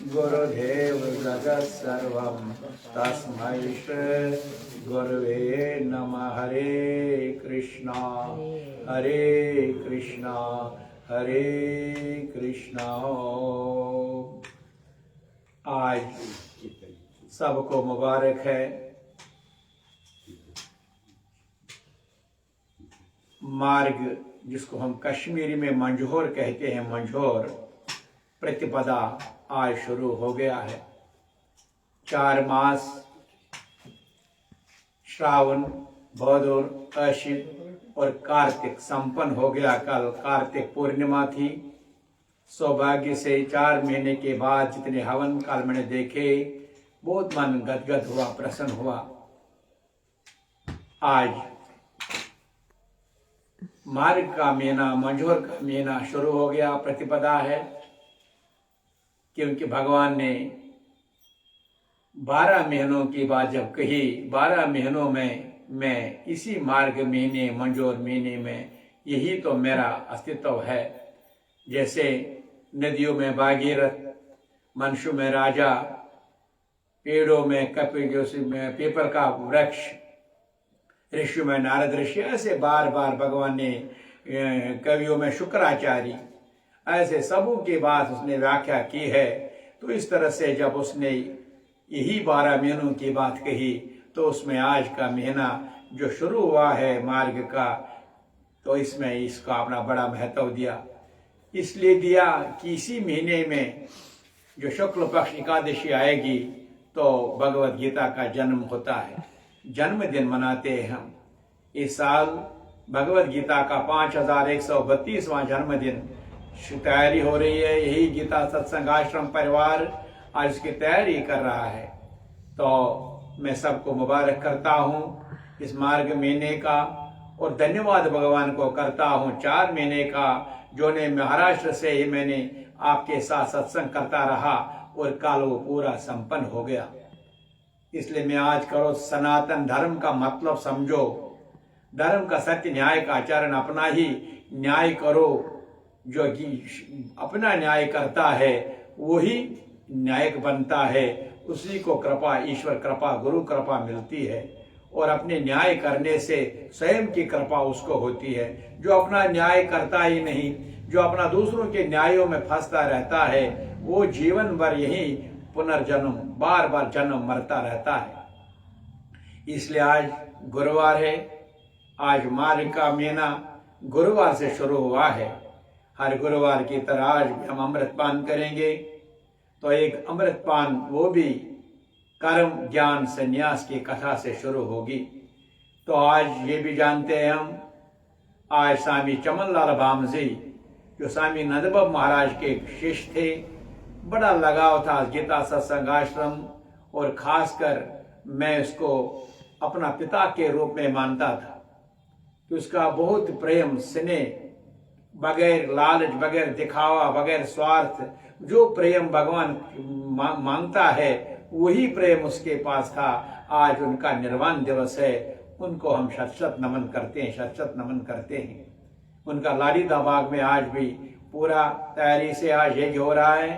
गुरुदेव जगत् सर्वं तस्मै श्री गुरुवे नमः। हरे कृष्णा हरे कृष्णा। आज सबको मुबारक है। मार्ग जिसको हम कश्मीरी में मंझोर कहते हैं, मंझोर प्रतिपदा आज शुरू हो गया है। 4 मास श्रावण, भादौर, आश्विन और कार्तिक संपन्न हो गया। कल कार्तिक पूर्णिमा थी। सौभाग्य से 4 महीने के बाद जितने हवन कल मैंने देखे, बहुत मन गदगद हुआ, प्रसन्न हुआ। आज मार्ग का महीना, मंझोर का महीना शुरू हो गया, प्रतिपदा है। क्योंकि भगवान ने 12 महीनों की बात जब कही, 12 महीनों में मैं इसी मार्ग महीने, मंझोर महीने में, यही तो मेरा अस्तित्व है। जैसे नदियों में भागीरथ, मनुष्यों में राजा, पेड़ों में कपिल में पीपल का वृक्ष, ऋषियों में नारद ऋषि, ऐसे बार बार भगवान ने कवियों में शुक्राचार्य, ऐसे सबों की बात उसने व्याख्या की है। तो इस तरह से जब उसने यही 12 महीनों की बात कही, तो उसमें आज का महीना जो शुरू हुआ है मार्ग का, तो इसमें इसका अपना बड़ा महत्व दिया। इसलिए दिया कि इसी महीने में जो शुक्ल पक्ष एकादशी आएगी तो भगवत गीता का जन्म होता है, जन्मदिन मनाते हैं हम। इस साल भगवत गीता का 5132वां जन्मदिन तैयारी हो रही है। यही गीता सत्संग आश्रम परिवार आज उसकी तैयारी कर रहा है। तो मैं सबको मुबारक करता हूँ इस मार्ग महीने का, और धन्यवाद भगवान को करता हूँ 4 महीने का, जो ने महाराष्ट्र से ही मैंने आपके साथ सत्संग करता रहा और कल वो पूरा संपन्न हो गया। इसलिए मैं आज करो सनातन धर्म का मतलब समझो, धर्म का सत्य न्याय का आचरण अपना ही न्याय करो। जो अपना न्याय करता है वही न्यायक बनता है, उसी को कृपा, ईश्वर कृपा, गुरु कृपा मिलती है। और अपने न्याय करने से स्वयं की कृपा उसको होती है। जो अपना न्याय करता ही नहीं, जो अपना दूसरों के न्यायों में फंसता रहता है, वो जीवन भर यही पुनर्जन्म, बार बार जन्म मरता रहता है। इसलिए आज गुरुवार है। आज मार्ग का महीना गुरुवार से शुरू हुआ है। हर गुरुवार की तरह आज भी हम अमृतपान करेंगे। तो एक अमृतपान वो भी कर्म ज्ञान संन्यास की कथा से शुरू होगी। तो आज ये भी जानते हैं हम, आज स्वामी चमनलाल भामजी, जो स्वामी नंदबाब महाराज के शिष्य थे, बड़ा लगाव था गीता सत्संग आश्रम, और खासकर मैं उसको अपना पिता के रूप में मानता था कि उसका बहुत प्रेम, स्नेह, बगैर लालच, बगैर दिखावा, बगैर स्वार्थ, जो प्रेम भगवान मांगता है वही प्रेम उसके पास था। आज उनका निर्वाण दिवस है, उनको हम शत शत नमन करते हैं, शत शत नमन करते हैं। उनका लाडीदा बाग में आज भी पूरा तैयारी से आज यज्ञ हो रहा है।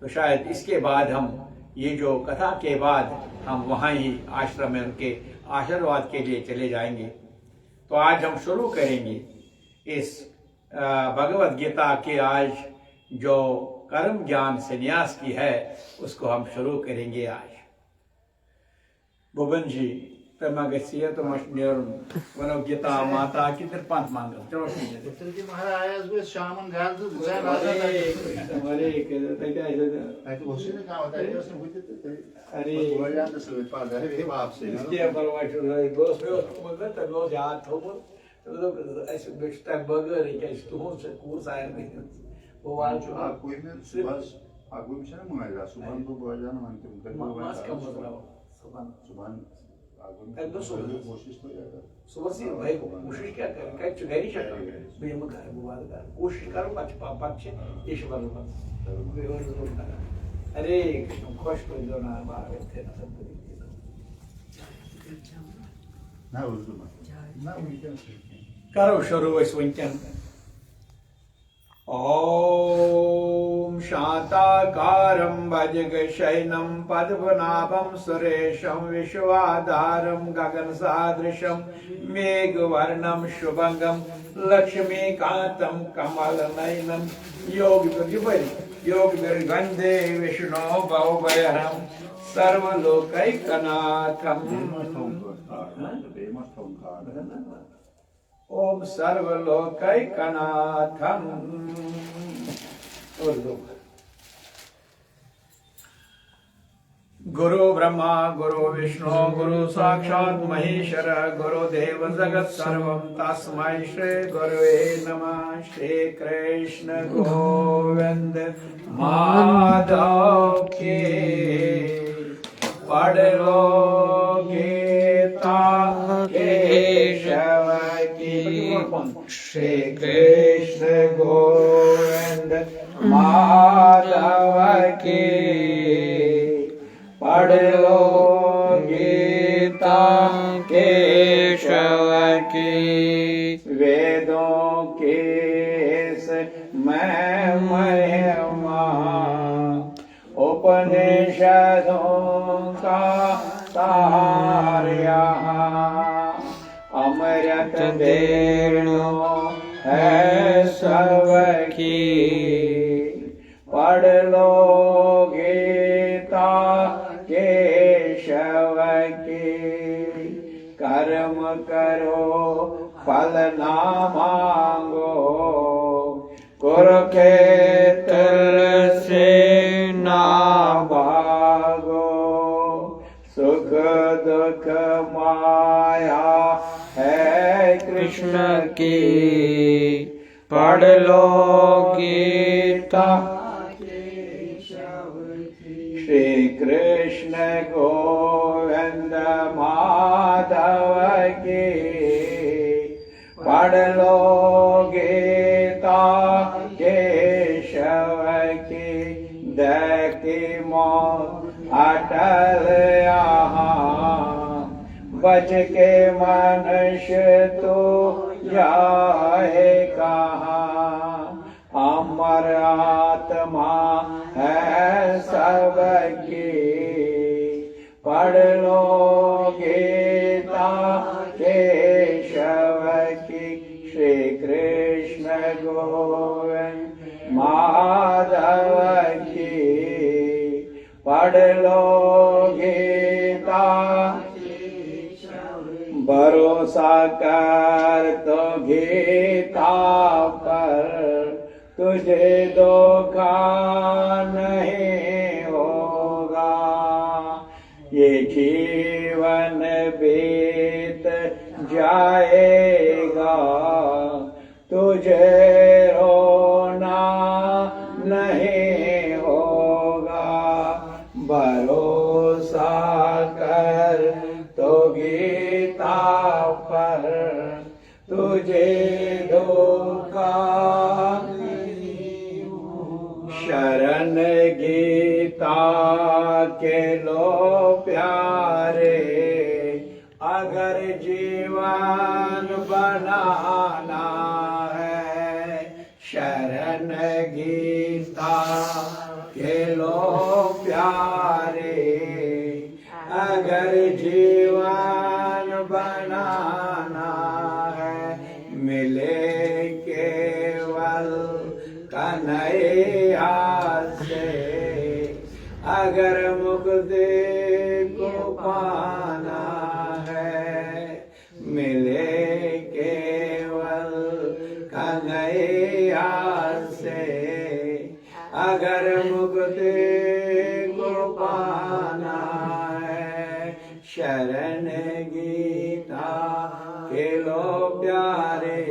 तो शायद इसके बाद हम, ये जो कथा के बाद हम वहाँ ही आश्रम में उनके आशीर्वाद के लिए चले जाएंगे। तो आज हम शुरू करेंगे इस भगवत गीता के आज जो कर्म ज्ञान संन्यास की है, उसको हम शुरू करेंगे आज। भुवन जी तमा गसिया तो मश नेरुन वनो गीता माता कितर पांच मांगल चलो ठीक है तो कि महाराज वो शामन घर तो जाए अरे तैया आई तो उसी ने कहा होता है उसने होते थे अरे बोल जाते सब पास है ये बाप से क्या परवाह चल रहा है बस मगर तब लो याद हो तो ऐसे बेचता बगर क्या इस तो से कोर्स आया नहीं वो वाल जो आप कोई में सुबह आप कोई मिशन मंगाएगा सुबह को बोल जाना मानते हैं मास का मतलब सुबह एकदम सुबह कोशिश तो जाएगा सुबह से भाई को कोशिश क्या करें क्या चुगैरी शक्ल बेम कर बुवाल कर कोशिश करो पाच पाच ईश्वर रूप बेवर रूप कर अरे कृष्ण खुश हो जो ना बाहर थे ना सब ना उर्दू में ना उनके करो शुरू इस वंचन ओम शांताकारं भजगशयनं पद्मनाभं सुरेशं विश्वाधारं गगनसदृशं मेघवर्णं शुभंगं लक्ष्मीकान्तं कमलनयनं योगविर्गन्धे विष्णो भवभयहरं सर्वलोकैकनाथं ओम सर्वलोकैकनाथं गुरु ब्रह्मा गुरु विष्णु गुरु साक्षात् महेश्वर गुरुदेव जगत सर्वं तस्मै श्री गुरुवे नमः श्री कृष्ण गोविंद माधव के पढ़ लो गीता केशव श्री कृष्ण गोविंद माधव की पढ़ लो गीता केशव की वेदों की मैं महिमा उपनिषदों का सार यहाँ अमृत देनो है सबकी पढ़ लो गीता केशव की कर्म करो फल ना मांगो कुरुक्षेत्र से ना भागो सुख दुख माया है कृष्ण की पढ़ लो गीता श्री कृष्ण गोविंद माधव की पढ़ लो गीता केशव की दैकी मौत अटल यहाँ बच के मनुष्य तो जाए कहाँ अमर आत्मा है सबकी पढ़ लो गीता केशव की श्री कृष्ण गोविंद माधव की पढ़ लो गीता भरोसा कर तो गीता पर तुझे धोखा नहीं होगा ये जीवन बीत जाएगा तुझे रोना नहीं होगा भरोसा कर तो गीता पर तुझे धोखा शरण गीता के लो प्यारे अगर जीवन बनाना है शरण गीता के लो प्यारे अगर जीवन बनाना है मिले केवल कन्हैया से अगर मुक्ति को पाना है, मिले केवल कन्हैया से, अगर मुक्ति को पाना है। शरण गीता के लो प्यारे,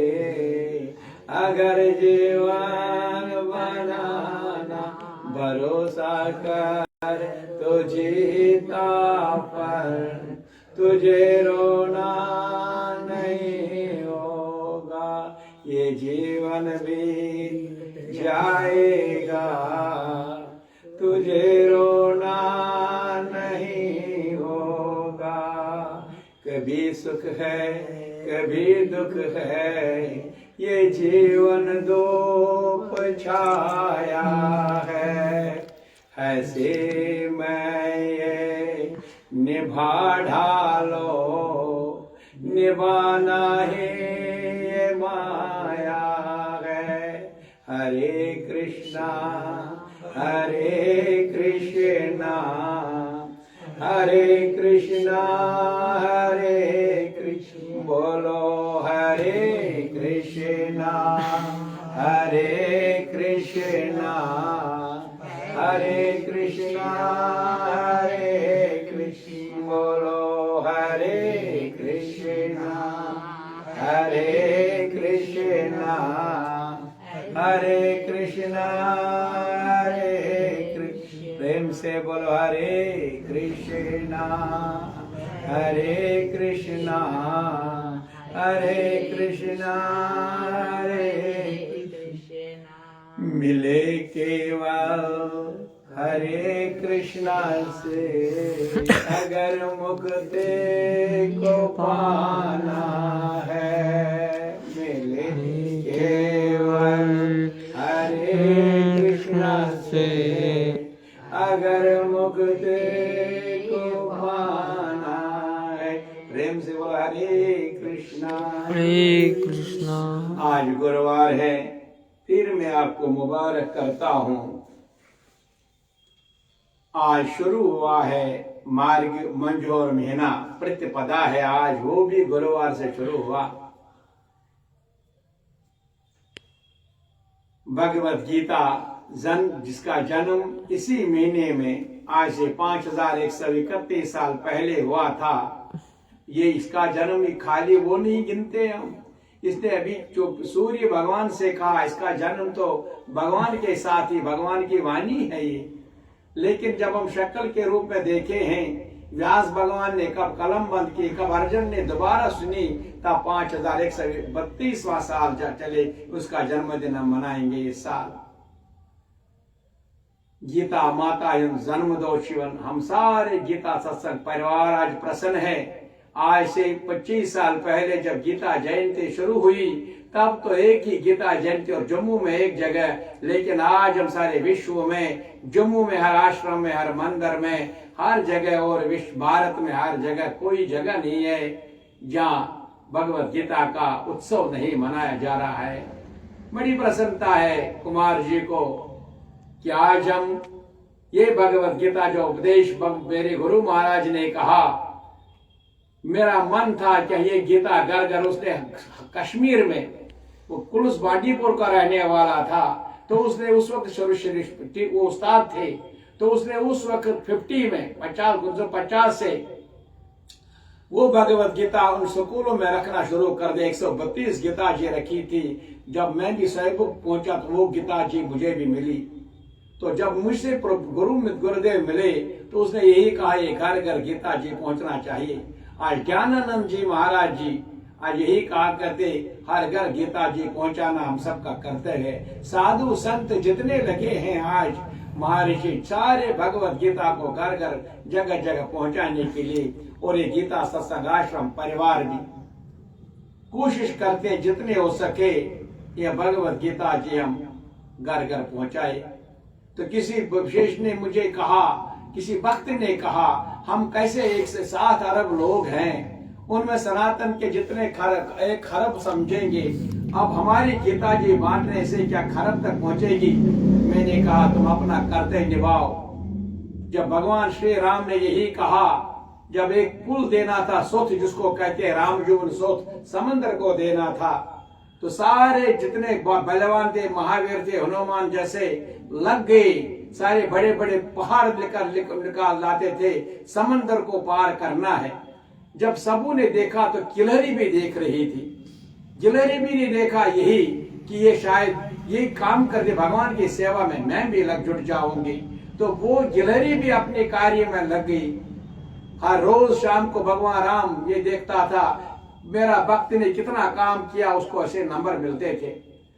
अगर जीवन बनाना, भरोसा कर तुझीता पर, तुझे रोना नहीं होगा, ये जीवन भी जाएगा, तुझे रोना नहीं होगा। कभी सुख है कभी दुख है, ये जीवन दो छाया है। ऐसे मैं ये निभा ढालो, निभाना ही ये माया है। हरे कृष्णा हरे कृष्णा, हरे कृष्णा बोलो हरे कृष्णा हरे कृष्णा, हरे कृष्णा बोलो हरे कृष्णा हरे कृष्णा, हरे कृष्णा प्रेम से बोलो हरे कृष्णा हरे कृष्णा, हरे कृष्णा मिले केवल हरे कृष्णा से, अगर मुक्ति को पाना है। मिले केवल हरे कृष्णा से, अगर मुक्ति को पाना है। प्रेम से बोलो हरे कृष्णा हरे कृष्णा। आज गुरुवार है, फिर मैं आपको मुबारक करता हूँ। आज शुरू हुआ है मार्ग मंझोर महीना, प्रतिपदा है आज, वो भी गुरुवार से शुरू हुआ। भगवत गीता जिसका जन्म इसी महीने में आज से 5131 साल पहले हुआ था। ये इसका जन्म खाली वो नहीं गिनते हम, इसने अभी जो सूर्य भगवान से कहा, इसका जन्म तो भगवान के साथ ही, भगवान की वाणी है ये। लेकिन जब हम शक्ल के रूप में देखे हैं, व्यास भगवान ने कब कलम बंद की, कब अर्जुन ने दोबारा सुनी, तब 5132वां साल चले, उसका जन्मदिन हम मनाएंगे इस साल। गीता माता जन्म दो शिवन, हम सारे गीता सत्संग परिवार आज प्रसन्न है। आज से 25 साल पहले जब गीता जयंती शुरू हुई, तब तो एक ही गीता जयंती और जम्मू में एक जगह, लेकिन आज हम सारे विश्व में, जम्मू में हर आश्रम में, हर मंदिर में, हर जगह, और विश्व भारत में हर जगह कोई जगह नहीं है जहाँ भगवत गीता का उत्सव नहीं मनाया जा रहा है। बड़ी प्रसन्नता है कुमार जी को कि आज हम ये भगवत गीता जो उपदेश मेरे गुरु महाराज ने कहा, मेरा मन था कि ये गीता घर घर, उसने कश्मीर में, वो कुलूस बांडीपुर का रहने वाला था, तो उसने उस वक्त वो उस्ताद थे, तो उसने उस वक्त 50 में 50 से वो भगवत गीता उन स्कूलों में रखना शुरू कर दे। 132 गीता जी रखी थी। जब मैं भी सहयोग पहुंचा तो वो गीता जी मुझे भी मिली। तो जब मुझसे गुरुदेव मिले तो उसने यही कहा, ये घर घर गीता जी पहुंचना चाहिए। आज ज्ञानानंद जी महाराज जी आज यही कहा करते, हर घर गीता जी पहुंचाना हम सबका कर्तव्य है। साधु संत जितने लगे हैं आज, महर्षि सारे भगवत गीता को घर घर जगह जगह पहुंचाने के लिए, और ये गीता सत्संग आश्रम परिवार भी कोशिश करते जितने हो सके ये भगवत गीता जी हम घर घर पहुंचाए। तो किसी विशेष ने मुझे कहा, किसी भक्त ने कहा, हम कैसे 107 अरब लोग हैं, उनमें सनातन के जितने 1 खरब समझेंगे, अब हमारी गीता जी बांटने से क्या खरब तक पहुंचेगी। मैंने कहा तुम अपना कर्तव्य निभाओ, जब भगवान श्री राम ने यही कहा, जब एक पुल देना था, सोथ जिसको कहते हैं रामजून सोथ, समंदर को देना था, तो सारे जितने बलवान थे, महावीर थे, हनुमान जैसे लग गए, सारे बड़े बड़े पहाड़ निकाल लाते थे, समंदर को पार करना है। जब सबू ने देखा तो गिलहरी भी देख रही थी, गिलहरी भी ने देखा यही कि ये शायद ये काम करके भगवान की सेवा में मैं भी लग जुट जाऊंगी, तो वो गिलहरी भी अपने कार्य में लग गई। हर रोज शाम को भगवान राम ये देखता था मेरा भक्त ने कितना काम किया, उसको ऐसे नंबर मिलते थे।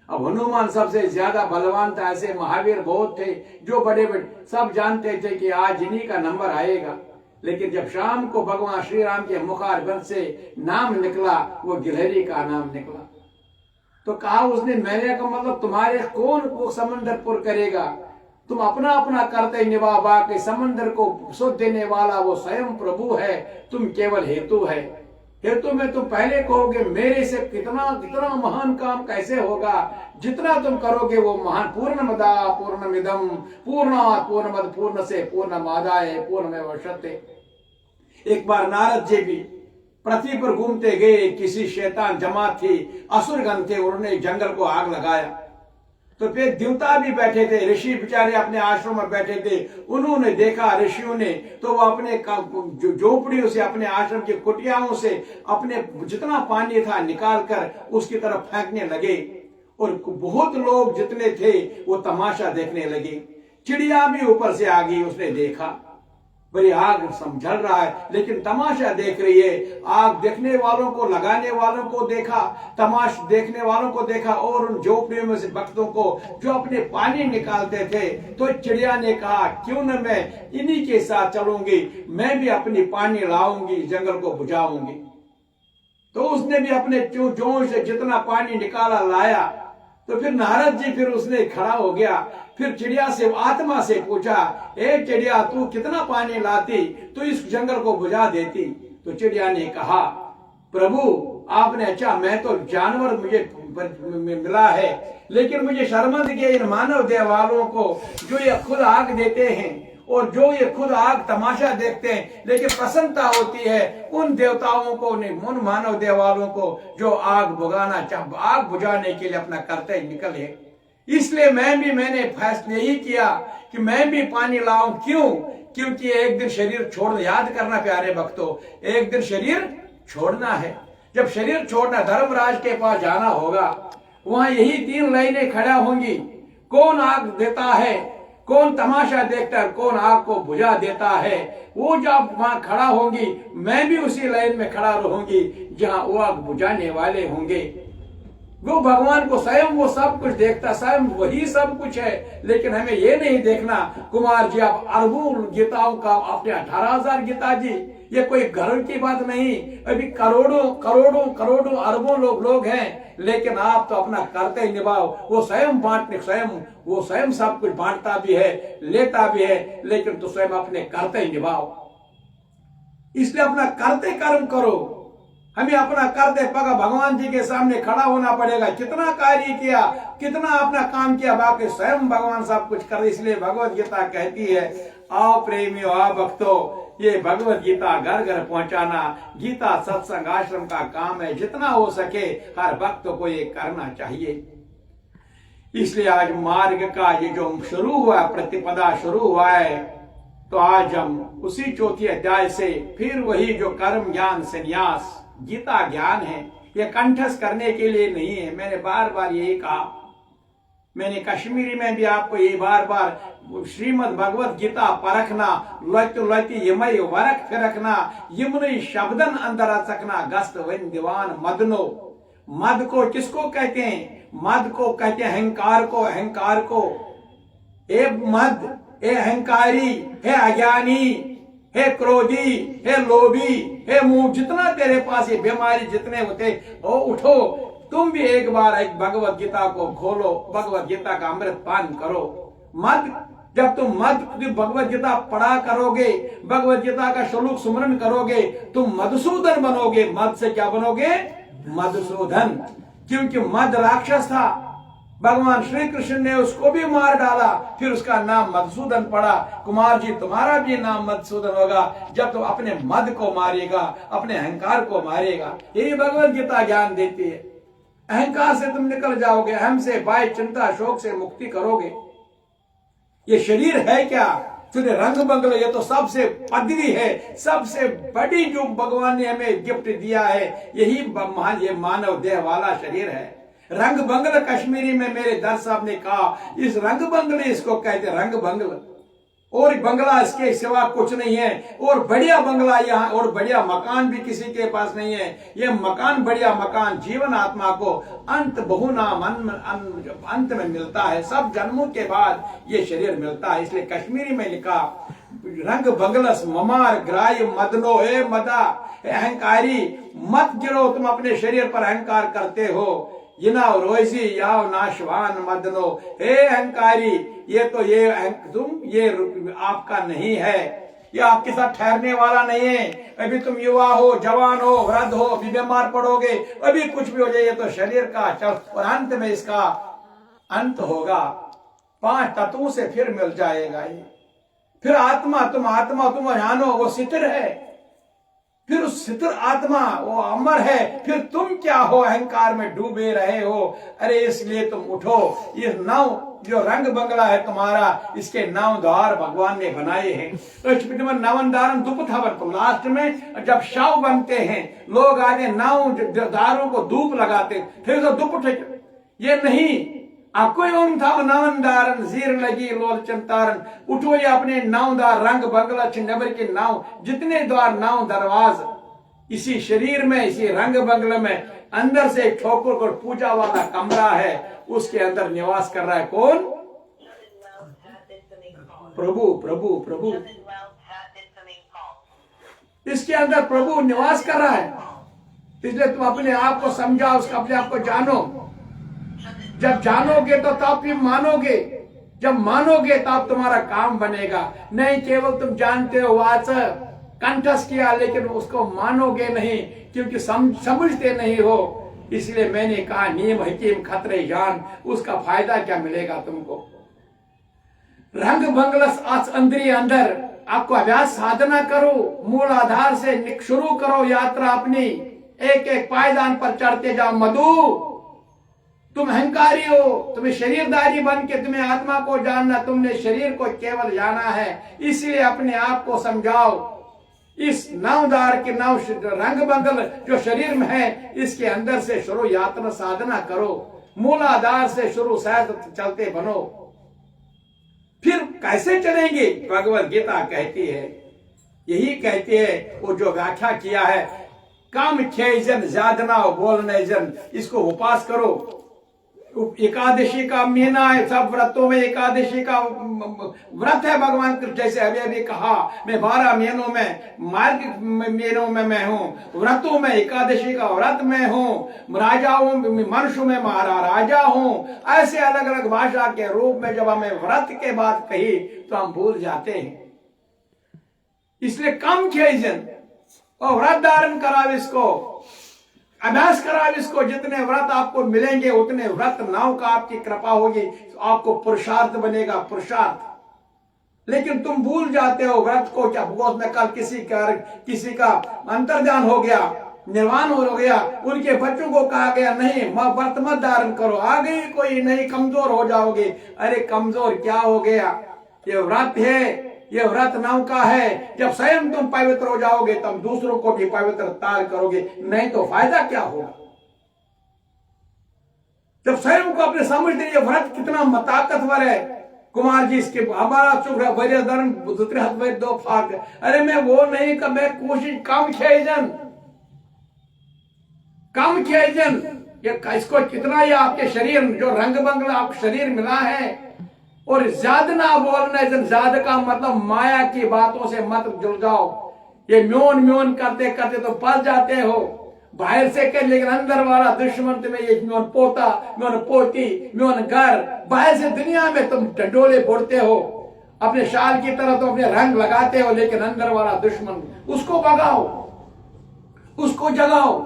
अब हनुमान सबसे ज्यादा बलवान था, ऐसे महावीर बहुत थे जो बड़े बड़े सब जानते थे कि आज इन्हीं का नंबर आएगा। लेकिन जब शाम को भगवान श्री राम के मुखारबिंद से नाम निकला, वो गिलहरी का नाम निकला। तो कहा उसने, मैंने का मतलब तुम्हारे कौन को समंदर पुर करेगा, तुम अपना अपना करते निभा, बाकी समंदर को सुध देने वाला वो स्वयं प्रभु है, तुम केवल हेतु है। हेतु में तुम पहले कहोगे मेरे से कितना कितना महान काम कैसे होगा, जितना तुम करोगे वो महान। पूर्णमदा पूर्णमिदं पूर्णात् पूर्णमद पूर्णस्य पूर्णमादाय पूर्णमेवावशिष्यते। एक बार नारद जी भी पृथ्वी पर घूमते गए, किसी शैतान जमात थी, असुरगण थे, उन्होंने जंगल को आग लगाया। तो फिर देवता भी बैठे थे, ऋषि बेचारे अपने आश्रम में बैठे थे, उन्होंने देखा ऋषियों ने, तो वो अपने झोपड़ियों से, अपने आश्रम की कुटियाओं से अपने जितना पानी था निकाल कर उसकी तरफ फेंकने लगे। और बहुत लोग जितने थे वो तमाशा देखने लगे। चिड़िया भी ऊपर से आ गई, उसने देखा बड़ी आग समझल रहा है, लेकिन तमाशा देख रही है। आग देखने वालों को, लगाने वालों को देखा, तमाशा देखने वालों को देखा, और उन झोपड़ियों में से भक्तों को जो अपने पानी निकालते थे। तो चिड़िया ने कहा क्यों न मैं इन्हीं के साथ चलूंगी, मैं भी अपनी पानी लाऊंगी, जंगल को बुझाऊंगी। तो उसने भी अपने जोश से जितना पानी निकाला लाया। तो फिर नारद जी फिर उसने खड़ा हो गया, फिर चिड़िया से आत्मा से पूछा, ए चिड़िया तू कितना पानी लाती, तू इस जंगल को बुझा देती। तो चिड़िया ने कहा प्रभु आपने, अच्छा मैं तो जानवर मुझे मिला है, लेकिन मुझे शर्मंद किया इन मानव देवालों को जो ये खुद आग देते हैं और जो ये खुद आग तमाशा देखते हैं, लेकिन प्रसन्नता होती है उन देवताओं को, उन मानव देवालों को जो आग बुझाने के लिए अपना करते निकले। इसलिए मैंने फैसला यही किया कि मैं भी पानी लाऊं। क्यों? क्योंकि एक दिन शरीर छोड़ना, याद करना प्यारे भक्तों, एक दिन शरीर छोड़ना है। जब शरीर छोड़ना, धर्मराज के पास जाना होगा, वहां यही 3 लाइनें खड़ा होंगी, कौन आग देता है, कौन तमाशा देखता है, कौन आग को बुझा देता है। वो जब वहां खड़ा होंगी, मैं भी उसी लाइन में खड़ा रहूंगी जहां वो आग बुझाने वाले होंगे। वो भगवान को स्वयं वो सब कुछ देखता, स्वयं वही सब कुछ है, लेकिन हमें ये नहीं देखना। कुमार जी आप अरबों गीताओं का, अपने 18,000 गीता जी, ये कोई गर्व की बात नहीं। अभी करोड़ों अरबों लोग हैं, लेकिन आप तो अपना करते ही निभाओ। वो स्वयं सब कुछ बांटता भी है, लेता भी है, लेकिन तो स्वयं अपने करते ही निभाओ। इसलिए अपना करते कर्म करो। हमें अपना करते पगा भगवान जी के सामने खड़ा होना पड़ेगा। कितना कार्य किया, कितना अपना काम किया, बाकी स्वयं भगवान सब कुछ कर। इसलिए भगवत गीता कहती है, आओ प्रेमियों, आओ भक्तों, ये भगवत गीता घर घर पहुंचाना, गीता सत्संग आश्रम का काम है। जितना हो सके हर भक्त को ये करना चाहिए। इसलिए आज मार्ग का ये जो शुरू हुआ, प्रतिपदा शुरू हुआ है, तो आज हम उसी 4 अध्याय से फिर वही जो कर्म ज्ञान संन्यास गीता ज्ञान है, ये कंठस्थ करने के लिए नहीं है। मैंने बार बार यही कहा, मैंने कश्मीरी में भी आपको ये बार बार श्रीमद् भगवत गीता परखना, लति यमय वरक फिरकना, यमुनी शब्दन अंदर सकना, गस्त वन दीवान मदनो। मद को किसको कहते हैं? मद को कहते हैं अहंकार को। अहंकार को ए मद, ए अहंकारी, हे अज्ञानी, हे क्रोधी, हे लोभी, हे मुंह, जितना तेरे पास ये बीमारी जितने होते हो, उठो तुम भी एक बार एक भगवत गीता को खोलो, भगवत गीता का अमृत पान करो। मद, जब तुम भगवत गीता पढ़ा करोगे, भगवत गीता का श्लोक सुमरन करोगे, तुम मधुसूदन बनोगे। मद से क्या बनोगे? मधुसूदन। क्योंकि मद राक्षस था, भगवान श्री कृष्ण ने उसको भी मार डाला, फिर उसका नाम मधुसूदन पड़ा। कुमार जी तुम्हारा भी नाम मधुसूदन होगा जब तुम अपने मद को मारेगा, अपने अहंकार को मारेगा। यही भगवत गीता ज्ञान देती है। अहंकार से तुम निकल जाओगे, अहम से भय चिंता शोक से मुक्ति करोगे। ये शरीर है क्या? तुझे रंग बंगले, ये तो सबसे पदवी है, सबसे बड़ी जो भगवान ने हमें गिफ्ट दिया है, यही ये मानव देह वाला शरीर है। रंग बंगल कश्मीरी में मेरे दर साहब ने कहा, इस रंग बंगले इसको कहते रंग बंगल, और बंगला इसके सिवा कुछ नहीं है। और बढ़िया बंगला यहाँ, और बढ़िया मकान भी किसी के पास नहीं है। ये मकान बढ़िया मकान जीवन आत्मा को अंत बहुनाम अंत में मिलता है। सब जन्मों के बाद ये शरीर मिलता है। इसलिए कश्मीरी में लिखा, रंग बंगलस ममार ग्राय मदनो, ए मदा, अहंकारी मत गिरो, तुम अपने शरीर पर अहंकार करते हो। जिनाव रोइसी याव नाशवान मदनो, हे अहंकारी, ये तुम ये आपका नहीं है, ये आपके साथ ठहरने वाला नहीं है। अभी तुम युवा हो, जवान हो, वृद्ध हो, अभी बीमार पड़ोगे, अभी कुछ भी हो जाए, ये तो शरीर का चल, और अंत में इसका अंत होगा। 5 तत्वों से फिर मिल जाएगा ये। फिर आत्मा तुम जानो वो स्थिर है, फिर उस स्थिर आत्मा वो अमर है। फिर तुम क्या हो? अहंकार में डूबे रहे हो। अरे इसलिए तुम उठो। ये नाव जो रंग बंगला है तुम्हारा, इसके नाव द्वार भगवान ने बनाए हैं। नवन दारन दुप था, तो लास्ट में जब शव बनते हैं लोग आगे नाव दारों को धूप लगाते, फिर तो दुप उठे। ये नहीं, आपको ओम था नवन दारन जीर लगी लोल चंतारन, उठो ये अपने नावदार रंग बंगला छिन्नबर के नाव, जितने द्वार नाव दरवाज इसी शरीर में, इसी रंग बंगले में अंदर से एक ठोकर को पूजा वाला कमरा है, उसके अंदर निवास कर रहा है कौन? प्रभु प्रभु प्रभु। इसके अंदर प्रभु निवास कर रहा है। इसलिए तुम अपने आप को समझाओ, उसका अपने आप को जानो। जब जानोगे तो तब भी मानोगे, जब मानोगे तब तुम्हारा काम बनेगा। नहीं केवल तुम जानते हो, वाच कंठस्थ किया, लेकिन उसको मानोगे नहीं, क्योंकि समझते नहीं हो। इसलिए मैंने कहा नियम हकीम खतरे जान, उसका फायदा क्या मिलेगा तुमको? रंग बंगलस अंदरी अंदर आपको अभ्यास साधना करो, मूल आधार से शुरू करो यात्रा अपनी। एक एक पायदान पर चढ़ते जाओ। मधु तुम अहंकारी हो, तुम्हें शरीरदारी बन के तुम्हें आत्मा को जानना, तुमने शरीर को केवल जाना है। इसलिए अपने आप को समझाओ। इस नावदार के नाव रंग बंगल जो शरीर में है, इसके अंदर से शुरू यात्रा साधना करो। मूलाधार से शुरू शायद चलते बनो। फिर कैसे चलेंगे? भगवत गीता कहती है, यही कहती है, वो जो व्याख्या किया है, काम खेजन ज्यादना बोलने जन, इसको उपास करो। एकादशी का महीना है, सब व्रतों में एकादशी का व्रत है। भगवान कृष्ण जैसे अभी अभी कहा, मैं 12 महीनों में मार्ग महीनों में मैं हूँ, व्रतों में एकादशी का व्रत में हूँ, राजा हूँ, मनुष्य में राजा हूँ। ऐसे अलग अलग भाषा के रूप में जब हमें व्रत के बात कही तो हम भूल जाते हैं। इसलिए कम खेजन और व्रत धारण कराओ, इसको अभ्यास कराओ इसको। जितने व्रत आपको मिलेंगे उतने व्रत नाव का आपकी कृपा होगी, तो आपको पुरुषार्थ बनेगा, पुरुषार्थ। लेकिन तुम भूल जाते हो व्रत को। क्या में कल किसी का अंतर्ध्यान हो गया, निर्वाण हो गया, उनके बच्चों को कहा गया नहीं व्रत मत धारण करो, आ गई कोई नहीं, कमजोर हो जाओगे। अरे कमजोर क्या हो गया? ये व्रत है, ये व्रत नाव का है। जब स्वयं तुम पवित्र हो जाओगे तब दूसरों को भी पवित्र तार करोगे, नहीं तो फायदा क्या होगा? जब स्वयं को अपने समझते ये व्रत कितना ताकतवर है। कुमार जी इसके हमारा चुप भरे धर्म दूसरे हाथ में 2 फाक। अरे मैं वो नहीं कर, मैं कोशिश कम खेजन ये इसको कितना, ये आपके शरीर जो रंग बंगला आपको शरीर मिला है। और ज्यादा ना बोलना, ज्यादा का मतलब माया की बातों से मत जुड़ जाओ। ये म्योन म्योन करते करते तो फंस जाते हो। बाहर से कर, लेकिन अंदर वाला दुश्मन तुम्हें ये म्योन पोता, म्योन पोती, म्योन घर, बाहर से दुनिया में तुम डंडोले फोड़ते हो, अपने शाल की तरह तो अपने रंग लगाते हो, लेकिन अंदर वाला दुश्मन, उसको भगाओ, उसको जगाओ।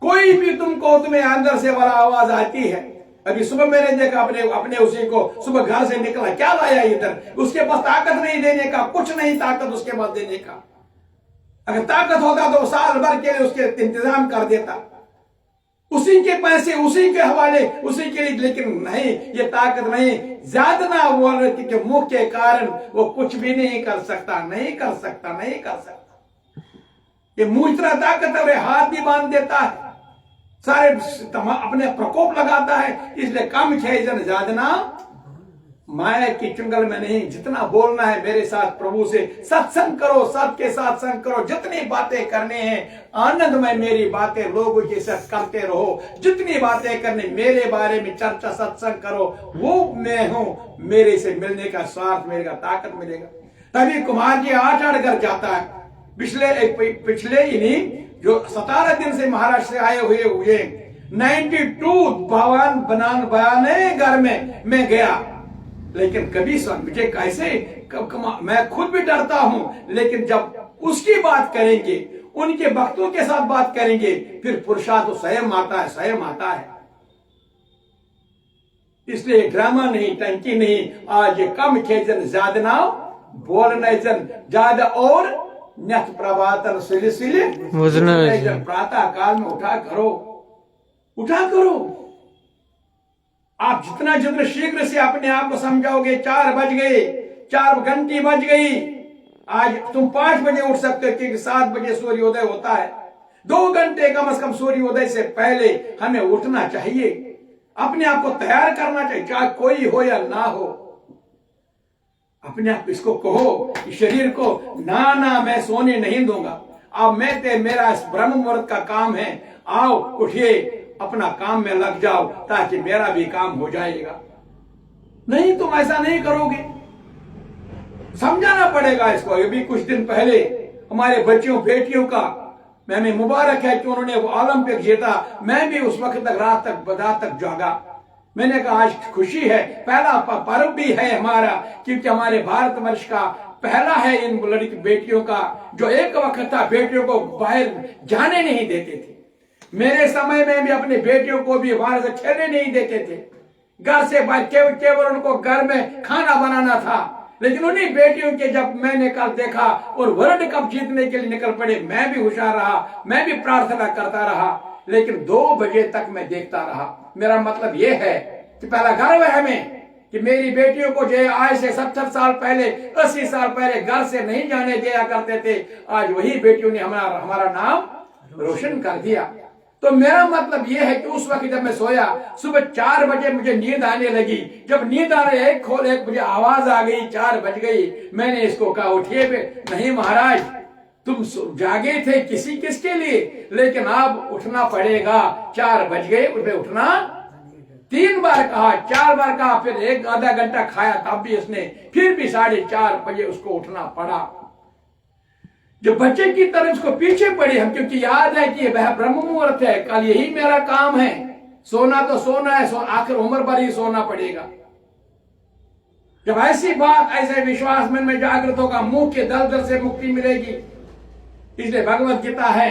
कोई भी तुम्हें अंदर से वाला आवाज आती है, अभी सुबह मैंने देखा अपने उसी को, सुबह घर से निकला, क्या लाया इधर, उसके पास ताकत नहीं देने का, कुछ नहीं ताकत उसके पास देने का। अगर ताकत होता तो साल भर के लिए उसके इंतजाम कर देता, उसी के पैसे उसी के हवाले उसी के लिए। लेकिन नहीं, ये ताकत नहीं, ज्यादा ना बोल रहे थे कि मुंह के कारण वो कुछ भी नहीं कर सकता, नहीं कर सकता, नहीं कर सकता। ये मुंह इतना ताकत है, हाथ भी बांध देता है, सारे अपने प्रकोप लगाता है। इसलिए कम जन ज्यादा ना माया की चुंगल में नहीं। जितना बोलना है मेरे साथ प्रभु से सत्संग करो, सबके साथ संग करो, जितनी बातें करनी है आनंद में मेरी बातें लोगों के साथ करते रहो, जितनी बातें करनी मेरे बारे में चर्चा सत्संग करो, वो मैं हूं, मेरे से मिलने का स्वार्थ मिलेगा, ताकत मिलेगा। तभी कुमार जी 8 घर जाता है। पिछले इन्हीं जो 17 दिन से महाराष्ट्र से आए हुए 92 भवन बनाने घर में मैं गया, लेकिन कभी मुझे कैसे मैं खुद भी डरता हूं, लेकिन जब उसकी बात करेंगे, उनके भक्तों के साथ बात करेंगे, फिर पुरुषार्थ तो स्वयं आता है, स्वयं आता है। इसलिए ड्रामा नहीं, टंकी नहीं। आज ये कम खेजन ज्यादा ना बोलना जन ज्यादा और नथ प्रभातन सिले प्रातः काल में उठा करो। आप जितना शीघ्र से अपने आप को समझाओगे, 4 बज गए, 4 घंटी बज गई, आज तुम 5 बजे उठ सकते हो, क्योंकि 7 बजे सूर्योदय होता है। 2 घंटे कम से कम सूर्योदय से पहले हमें उठना चाहिए, अपने आप को तैयार करना चाहिए, चाहे कोई हो या ना हो। अपने आप इसको कहो, शरीर को, ना मैं सोने नहीं दूंगा, अब मेरा ब्रह्म मुहूर्त का काम है, आओ उठिए, अपना काम में लग जाओ, ताकि मेरा भी काम हो जाएगा। नहीं, तुम ऐसा नहीं करोगे, समझाना पड़ेगा इसको। अभी कुछ दिन पहले हमारे बच्चियों बेटियों का मैंने मुबारक है कि उन्होंने वो ओलंपिक जीता। मैं भी उस वक्त तक रात तक जागा। मैंने कहा आज खुशी है, पहला पर्व भी है हमारा, क्योंकि हमारे भारतवर्ष का पहला है इन लड़की बेटियों का, जो एक वक्त था बेटियों को बाहर जाने नहीं देते थे। मेरे समय में भी अपनी बेटियों को भी बाहर से खेलने नहीं देते थे, घर से बाहर केवल उनको घर में खाना बनाना था। लेकिन उन्हीं बेटियों के जब मैंने कल देखा और वर्ल्ड कप जीतने के लिए निकल पड़े, मैं भी होशियार रहा, मैं भी प्रार्थना करता रहा, लेकिन 2 बजे तक मैं देखता रहा। मेरा मतलब यह है कि पहला गर्व है हमें कि मेरी बेटियों को जो आज से 70 साल पहले, 80 साल पहले घर से नहीं जाने दिया करते थे, आज वही बेटियों ने हमारा नाम रोशन कर दिया। तो मेरा मतलब यह है कि उस वक्त जब मैं सोया, सुबह 4 बजे मुझे नींद आने लगी। जब नींद आ रही 1 बजे आवाज आ गई, 4 बज गई। मैंने इसको कहा उठिए, नहीं महाराज, तुम जागे थे किसके लिए, लेकिन अब उठना पड़ेगा, 4 बज गए, उठना 3 बार कहा, 4 बार कहा, फिर 1 आधा घंटा खाया, तब भी इसने फिर भी 4:30 बजे उसको उठना पड़ा। जो बच्चे की तरह उसको पीछे पड़े हम, क्योंकि याद है कि वह ब्रह्म मुहूर्त है, कल यही मेरा काम है, सोना तो सोना है, आखिर उम्र भर ही सोना पड़ेगा। जब ऐसी बात, ऐसे विश्वास मन में जागृत होगा, मुंह के दलदल से मुक्ति मिलेगी। इसलिए भगवत गीता है,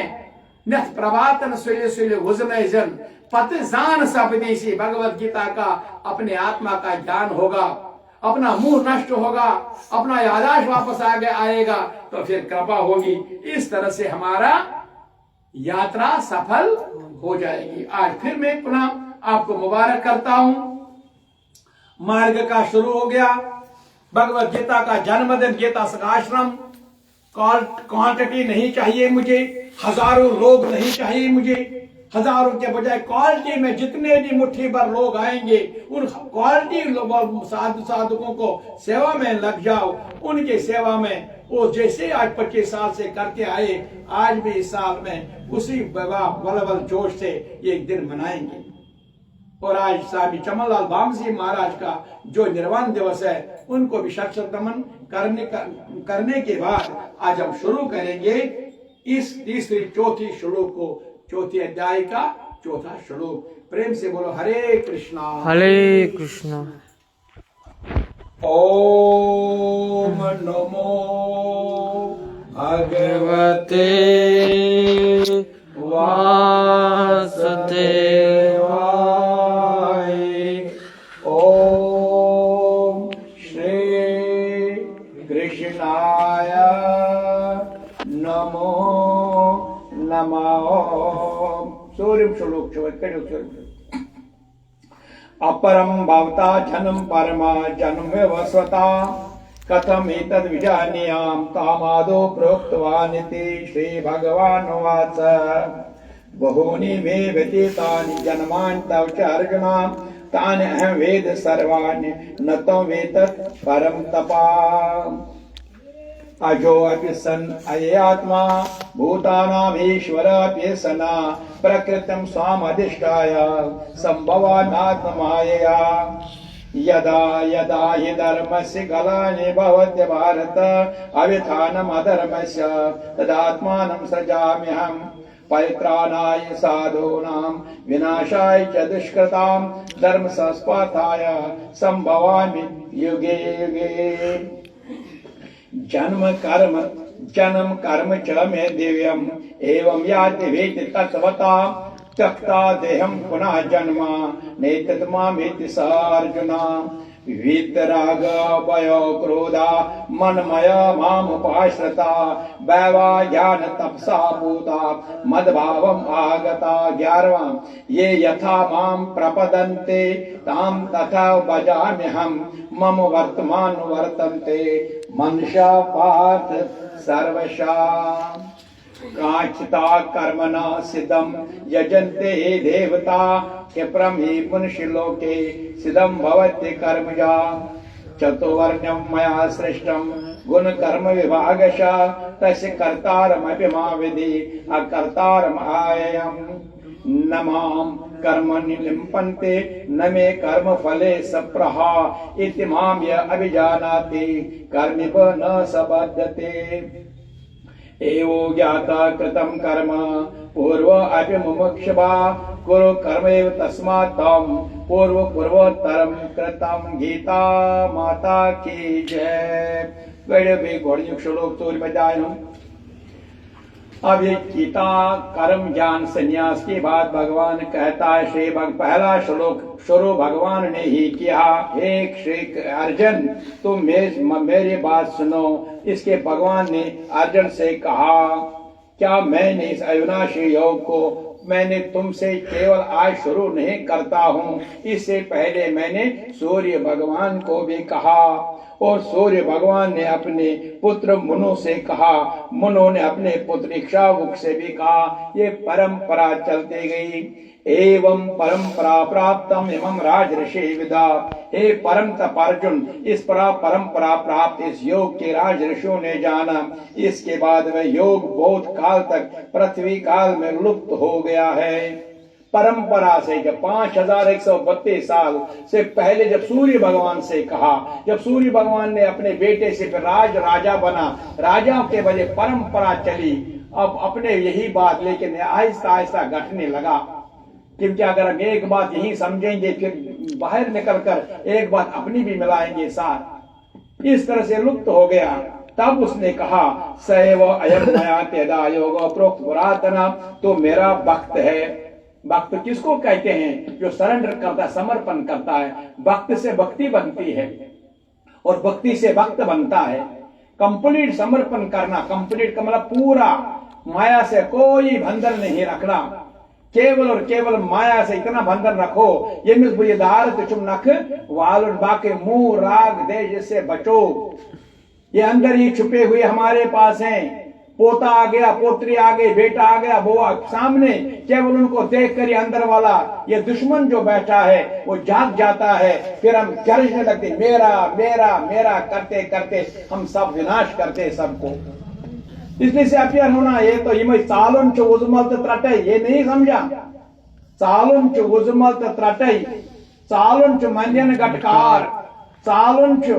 नथ प्रभातन सुले उजने जन पत जान सबदेशी। भगवत गीता का अपने आत्मा का ज्ञान होगा, अपना मुंह नष्ट होगा, अपना यादाश्त वापस आएगा, तो फिर कृपा होगी। इस तरह से हमारा यात्रा सफल हो जाएगी। आज फिर मैं पुनः आपको मुबारक करता हूं। मार्ग का शुरू हो गया, भगवत गीता का जन्मदिन, गीता सकाश्रम। क्वांटिटी नहीं चाहिए मुझे, हजारों लोग नहीं चाहिए मुझे, हजारों के बजाय क्वालिटी में जितने भी मुट्ठी भर लोग आएंगे, उन क्वालिटी लोगों साधुकों को सेवा में लग जाओ। उनके सेवा में वो जैसे आज 25 साल से करके आए, आज भी इस साल में उसी बल जोश से एक दिन मनाएंगे। और आज स्वामी चमनलाल बामसी महाराज का जो निर्वाण दिवस है, उनको भी शत नमन करने के बाद आज हम शुरू करेंगे इस तीसरी चौथी श्लोक को, चौथी अध्याय का चौथा श्लोक। प्रेम से बोलो हरे कृष्णा हरे कृष्णा। ओम नमो भगवते वासुदेवाय। नमो नमः सूर्यं श्लोक अपरं भवता जन्म परमा जन्म वस्वता कथमेतद् विजानीयाम् तामादौ प्रोक्तवान् इति श्रीभगवानुवाच बहूनि मे व्यतीतानि जन्मानि तव च अर्जुन तानि अहं वेद सर्वाणि न त्वं वेत्तत् परं तपा अजोऽपि सन् अय्यात्मा भूतानामीश्वरऽपि सना प्रकृतिं स्वामधिष्ठाय सम्भवानात्ममायया यदा यदा हि धर्मस्य गलानि भवति भारत अविधानम् अधर्मस्य तदात्मानं सृजाम्यहम् परित्राणाय साधूनां विनाशाय च दुष्कृतां धर्म संस्थापनाय संभवामि युगे युगे जन्म कर्म च मे दिव्यम् एवं याति वेति तत्त्वता त्यक्ता देहं पुनः जन्म नैतत् मामेति स अर्जुन वीतराग भयो क्रोधा मनमय मामुपाश्रिता दैवा ज्ञान तपसा भूता मद्भावम् आगता 11वां ये यथा मां प्रपदन्ते तां तथा भजाम्यहम् मम वर्तमान वर्तन्ते मनुष्या पार्थ सर्वशः काचिता कर्मणा सिद्धं यजन्ते देवता क्षिप्रं हि पुंसलोके सिद्धं भवति कर्मजा चतुर्वर्ण्यं मया सृष्टं गुणकर्म विभागशः तस्य कर्तारमपि मा विधि अकर्तारम् आययम् न मां कर्मणि लिम्पन्ते न मे कर्म फले सप्रहा इति मां य अभिजानाति कर्मिभ न सबध्यते एवो ज्ञाता कृतं कर्म पूर्व अपि मुमुक्षुभा कुरु कर्मैव तस्मात् तं पूर्व पूर्वोत्तरं कृतं गीता माता की जय। गढ़ घोड़ियों श्लोक तो बजायो। अब ये गीता कर्म ज्ञान संन्यास के बाद भगवान कहता है श्री पहला श्लोक शुरू भगवान ने ही किया। एक श्री अर्जुन तुम मेरी बात सुनो। इसके भगवान ने अर्जुन से कहा क्या मैंने इस अविनाशी योग को मैंने तुमसे केवल आज शुरू नहीं करता हूँ, इससे पहले मैंने सूर्य भगवान को भी कहा और सूर्य भगवान ने अपने पुत्र मनु से कहा, मनु ने अपने पुत्र इक्ष्वाकु से भी कहा। ये परंपरा चलती गई। एवं परंपरा प्राप्तम इमं राजऋषि विदा। हे परम तप अर्जुन, इस परंपरा प्राप्त इस योग के राजऋषियों ने जाना। इसके बाद वह योग बहुत काल तक पृथ्वी काल में लुप्त हो गया है। परंपरा से जब 5132 साल से पहले जब सूर्य भगवान से कहा, जब सूर्य भगवान ने अपने बेटे से फिर राजा बना, राजाओं के वजह परंपरा चली। अब अपने यही बात लेकिन आहिस्ता आहिस्ता घटने लगा, क्योंकि अगर हम एक बात यही समझेंगे फिर बाहर निकलकर एक बात अपनी भी मिलाएंगे साथ, इस तरह से लुप्त हो गया। तब उसने कहा सैव अयम मया तेदा योगो प्रोक्त पुरातना, तो मेरा भक्त है। भक्त किसको कहते हैं? जो सरेंडर करता है, समर्पण करता है। भक्त से भक्ति बनती है और भक्ति से भक्त बनता है। कंप्लीट समर्पण करना, कंप्लीट का मतलब पूरा, माया से कोई बंधन नहीं रखना। केवल और केवल माया से इतना बंधन रखो ये बुधारत चुमनख वाल बाके मुंह राग देश से बचो। ये अंदर ही छुपे हुए हमारे पास हैं। पोता आ गया, पोत्री आ गई, बेटा आ गया, वो सामने, केवल उनको देख कर अंदर वाला ये दुश्मन जो बैठा है वो जाग जाता है। फिर हम गरजने लगते, मेरा मेरा मेरा करते करते हम सब विनाश करते सबको। इसलिए से अपियर होना ये तो इम चालुन च उजमल त्रटई, ये नहीं समझा। चालुन च उजमल त्रटई, चालुन च मंजन गटकार, चालुन च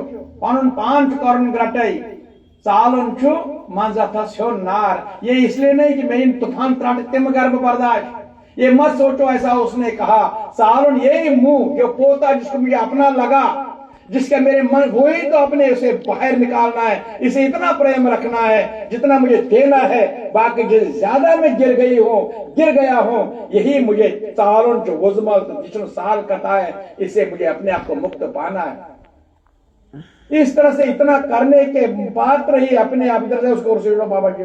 पनुन पांच करुन ग्रटई, चालुन च मंजथस हो नार। ये इसलिए नहीं कि मैं इन तूफान त्राटते में गर्भ बर्दाश्त, ये मत सोचो ऐसा उसने कहा। चालुन यही मुंह जो पोता जिसको मुझे अपना लगा, जिसका मेरे मन हुए तो अपने उसे बाहर निकालना है, इसे इतना प्रेम रखना है जितना मुझे देना है। बाकी जो ज्यादा मैं गिर गया हूं, यही मुझे चालों जो गुजमल जिसने साल कटा है, इससे मुझे अपने आप को मुक्त पाना है। इस तरह से इतना करने के पात्र ही अपने आप इधर से उसको बाबा जी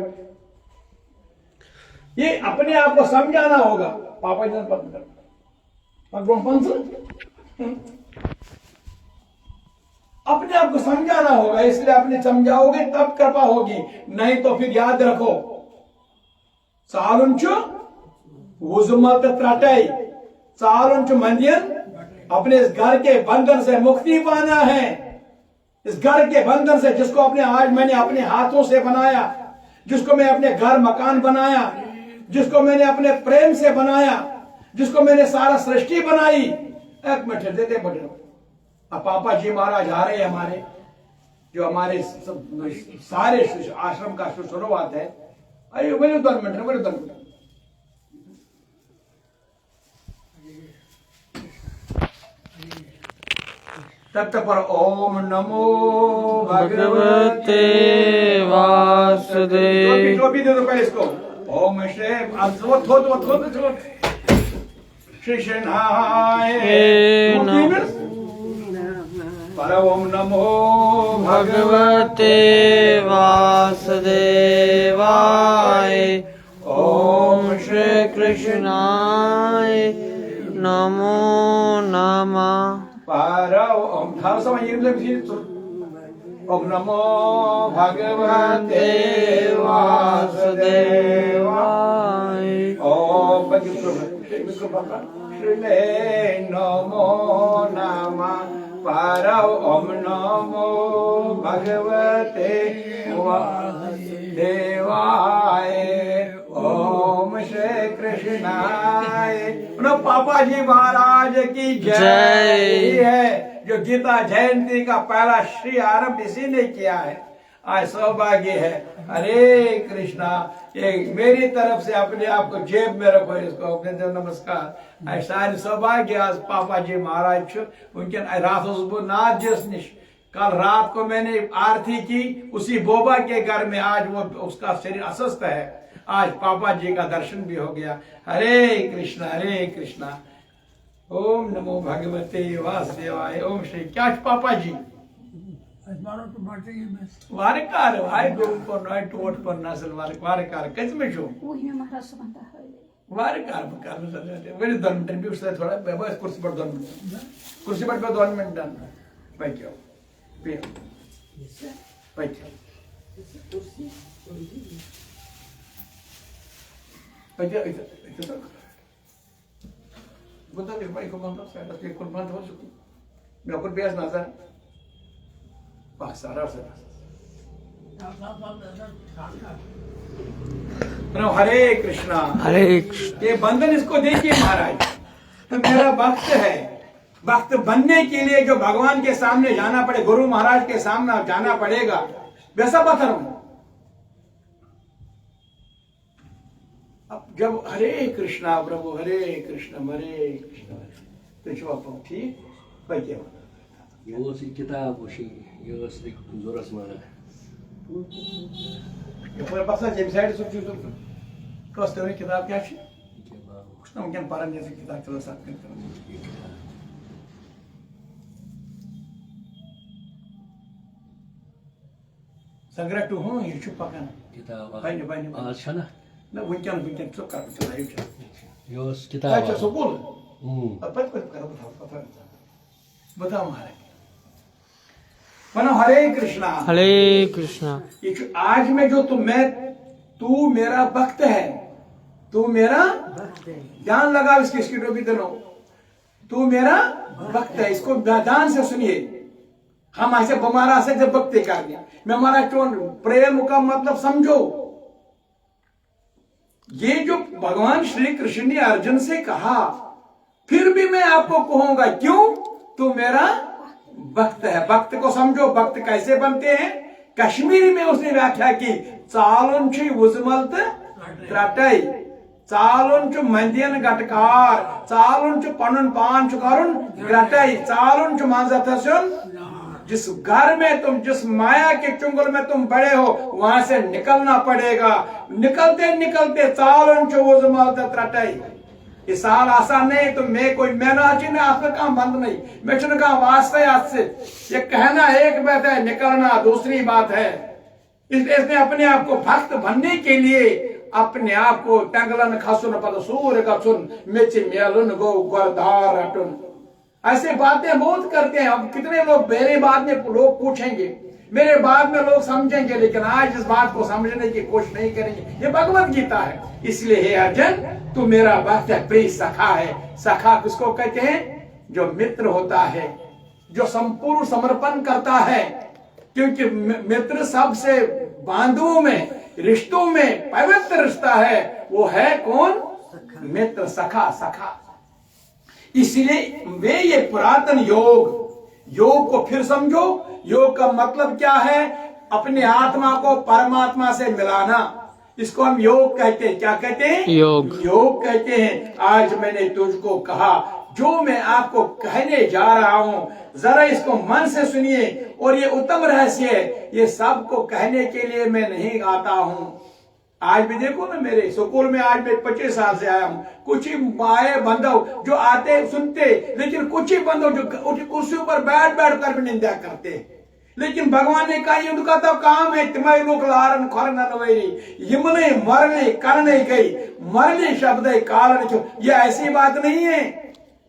ये अपने आप को समझाना होगा। पापा जी अपने आप को समझाना होगा, इसलिए अपने समझाओगे तब कृपा होगी, नहीं तो फिर याद रखो चालुन वुजुमत त्रटाई, चालुन मंदिर। अपने इस घर के बंधन से मुक्ति पाना है, इस घर के बंधन से जिसको अपने आज मैंने अपने हाथों से बनाया, जिसको मैं अपने घर मकान बनाया, जिसको मैंने अपने प्रेम से बनाया, जिसको मैंने सारा सृष्टि बनाई। एक मिनट देते बटे। अब पापा जी महाराज आ रहे हैं हमारे, जो हमारे सारे आश्रम का शुरुआत है। अरे बोले 2 मिनट, बोले 2 मिनट। तब तक पर ओम नमो भगवते वासुदेव। जो भी दे दो पहले इसको। ओम श्री थो श्री शनाय पर ओम नमो भगवते वासुदेवाय। ओम श्री कृष्णाय नमो नमः। ओम नमो भगवते वासुदेवाय। ओम श्रीले नमो नमः पर ओम नमो भगवते वासुदेवाय। ओम श्री कृष्णाय। पापा जी महाराज की जय है। जो गीता जयंती का पहला श्री आरंभ इसी ने किया है। आज सौभाग्य है। हरे कृष्णा। ये मेरी तरफ से अपने आप को जेब में रखो, इसको अपने दो नमस्कार। आज सारे सौभाग्य आज पापा जी महाराज उनके रात नाथ जिस निश कल रात को मैंने आरती की उसी बोबा के घर में। आज वो उसका शरीर अस्वस्थ है, आज पापा जी का दर्शन भी हो गया। हरे कृष्णा हरे कृष्णा। ओम नमो भगवते वासुदेवाय। ओम श्री क्या पापा जी वारकार भाई गुरु को नॉय टोट पर नसल वारकार किस में छो वारकार बकार वेरी 2 मिनट भी उससे थोड़ा बस कुर्सी पर 2 मिनट, कुर्सी पर 2 मिनट डन भाई क्यों पिया भाई क्या इधर बता दे भाई को बंद से बस कुल बंद हो चुकी मैं कुल बेस नजर बस सारा से हरे कृष्णा हरे कृष्ण। ये बंधन इसको देखिए महाराज, तो मेरा भक्त है। भक्त बनने के लिए जो भगवान के सामने जाना पड़े, गुरु महाराज के सामने जाना पड़ेगा, वैसा बता रहा हूं। अब जब हरे कृष्णा प्रभु हरे कृष्ण तो जो आप ठीक भाई क्या Jos kita boshi, jos di zoras mana. ये पूरा बक्सा जेब साइड से चूज़ कौन सी किताब क्या है? कुछ ना मौके पारन जैसे किताब चलो साथ में करो। संग्रह टू हूँ ये चुप पकना। Kita Banyak. sana. ना weekend चुप कर चला ये चल। Jos kita. अच्छा सुकूल। अब पत करो बताओ महाराज। मनो हरे कृष्णा हरे कृष्णा। आज में जो तू मेरा भक्त है, तू मेरा ध्यान लगा इसकी टोपी दोनों, तू मेरा भक्त है। इसको ध्यान से सुनिए। हम ऐसे हमारा से जब भक्ति कर दिया मैं हमारा प्रेम का मतलब समझो। ये जो भगवान श्री कृष्ण ने अर्जुन से कहा, फिर भी मैं आपको कहूंगा क्यों, तू मेरा भक्त है। भक्त को समझो, भक्त कैसे बनते हैं। कश्मीरी में उसने व्याख्या की, चालुंच उजमल्त त्रटई, चालुंच मंदियन गटकार, चालुंच पनुन पांच करुण ग्रटई, चालुंच मांजतसुन। जिस घर में तुम, जिस माया के चुंगल में तुम बड़े हो, वहां से निकलना पड़ेगा। निकलते निकलते चालुंच उजमल्त त्रटई। ये साल आसान नहीं, तो मैं कोई मैंने आपका काम बंद नहीं, मैं चुन का वास्ता आज से। ये कहना एक बात है, निकलना दूसरी बात है। इसलिए इसने अपने आप को भक्त बनने के लिए अपने आप को टंगलन खसुन पद सूर्य गचुन मिच मेलुन गो गोरधार हटुन, ऐसे बातें बहुत करते हैं। अब कितने लोग मेरे बाद में लोग पूछेंगे, मेरे बाद में लोग समझेंगे, लेकिन आज इस बात को समझने की कोशिश नहीं करेंगे। ये भगवत गीता है। इसलिए हे अर्जुन, तू मेरा भक्त है, प्रिय सखा है। सखा किसको कहते हैं? जो मित्र होता है, जो संपूर्ण समर्पण करता है। क्योंकि मित्र सबसे बांधुओं में, रिश्तों में पवित्र रिश्ता है, वो है कौन? मित्र, सखा। सखा इसलिए वे ये पुरातन योग को फिर समझो। योग का मतलब क्या है? अपने आत्मा को परमात्मा से मिलाना। इसको हम योग कहते हैं। क्या कहते हैं? योग कहते हैं। आज मैंने तुझको कहा, जो मैं आपको कहने जा रहा हूं, जरा इसको मन से सुनिए। और ये उत्तम रहस्य है, ये सबको कहने के लिए मैं नहीं आता हूं। आज भी देखो ना, मेरे स्कूल में आज मैं 25 साल से आया हूं। कुछ ही माए बंधव जो आते सुनते, लेकिन कुछ ही बंधव जो कुर्सियों पर बैठ बैठ कर भी निंदा करते। लेकिन भगवान ने कहा, ये उनका तो काम है, तुम्हें लोग लारन खोरन नवेरी यमने मरने करने गई मरने शब्द कारण क्यों। ये ऐसी बात नहीं है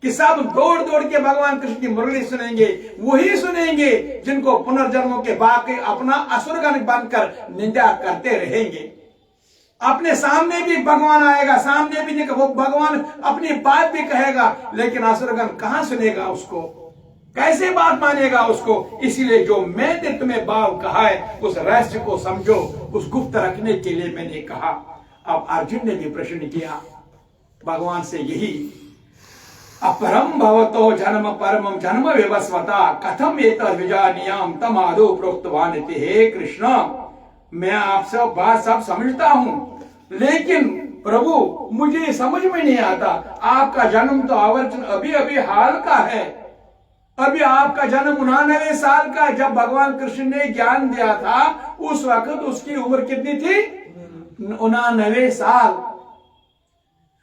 कि सब दौड़ दौड़ के भगवान कृष्ण की मुरली सुनेंगे। वही सुनेंगे जिनको पुनर्जन्मों के बाकी अपना असुरगण बनकर निंदा करते रहेंगे। अपने सामने भी भगवान आएगा, सामने भी वो भगवान अपनी बात भी कहेगा, लेकिन असुरगण कहां सुनेगा उसको? कैसे बात मानेगा उसको? इसीलिए जो मैंने तुम्हें भाव कहा है, उस रहस्य को समझो। उस गुप्त रखने के लिए मैंने कहा। अब अर्जुन ने भी प्रश्न किया भगवान से यही, अपरम भवतो जन्म परमम जन्म विवस्वता कथम एतद् विजानीयाम तम आदौ प्रोक्तवान इति। हे कृष्ण, मैं आपसे बात सब समझता हूं, लेकिन प्रभु मुझे समझ में नहीं आता। आपका जन्म तो आवर्तन अभी अभी हाल का है। अभी आपका जन्म 99 साल का। जब भगवान कृष्ण ने ज्ञान दिया था, उस वक्त उसकी उम्र कितनी थी? 99 साल।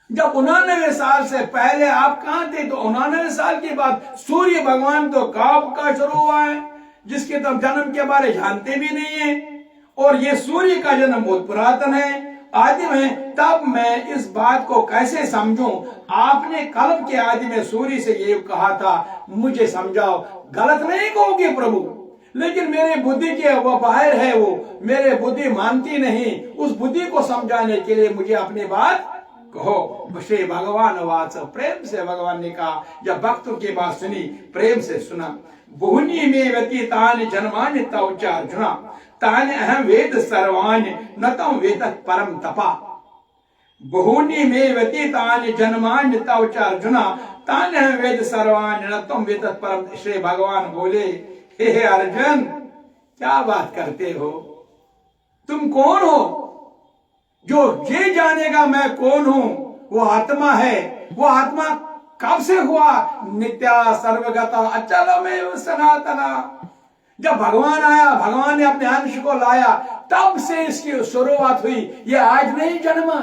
जब 99 साल से पहले आप कहां थे? तो 99 साल के बाद सूर्य भगवान तो कब का शुरू हुआ है, जिसके तब जन्म के बारे जानते भी नहीं है। और ये सूर्य का जन्म बहुत पुरातन है, आदिम है। तब मैं इस बात को कैसे समझूं? आपने कल्प के आदि में सूर्य से ये कहा था, मुझे समझाओ। गलत नहीं कहोगे प्रभु, लेकिन मेरे बुद्धि के वो बाहर है, वो मेरे बुद्धि मानती नहीं। उस बुद्धि को समझाने के लिए मुझे अपनी बात कहो। श्री भगवान वाच, प्रेम से भगवान ने कहा। जब भक्तों की बात सुनी, प्रेम से सुना। बहुनी में व्यतीतानि जन्मानि तव च अर्जुना तानि अहम वेद सर्वाणि न तम वेद परम तपा। बहुनी में व्यतीतानि जन्मानि तव च अर्जुना तानि अहम वेद सर्वाणि न तम वेद परम। श्री भगवान बोले, हे अर्जुन, क्या बात करते हो? तुम कौन हो? जो ये जानेगा मैं कौन हूं, वो आत्मा है। वो आत्मा कब से हुआ? नित्या सर्वगता अचल में सनातना। जब भगवान आया, भगवान ने अपने अंश को लाया, तब से इसकी शुरुआत हुई। ये आज नहीं जन्मा।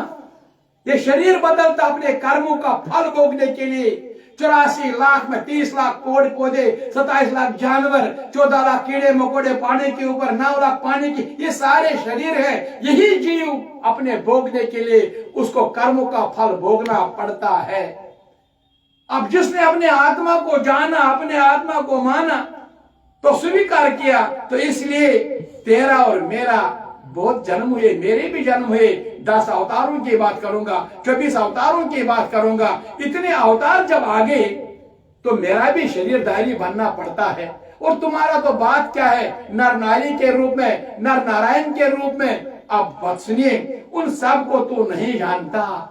ये शरीर बदलता अपने कर्मों का फल भोगने के लिए। 84 लाख में 30 लाख पेड़ पौधे, 27 लाख जानवर, 14 लाख कीड़े मकोड़े पानी के ऊपर, 9 लाख पानी की, ये सारे शरीर है। यही जीव अपने भोगने के लिए उसको कर्मों का फल भोगना पड़ता है। अब जिसने अपने आत्मा को जाना, अपने आत्मा को माना, तो स्वीकार किया, तो इसलिए तेरा और मेरा बहुत जन्म हुए, मेरे भी जन्म हुए। 10 अवतारों की बात करूंगा, 24 अवतारों की बात करूंगा। इतने अवतार जब आगे, तो मेरा भी शरीरधारी बनना पड़ता है। और तुम्हारा तो बात क्या है? नर नारी के रूप में, नर नारायण के रूप में। अब बात सुनिए, उन सब को तू नहीं जानता।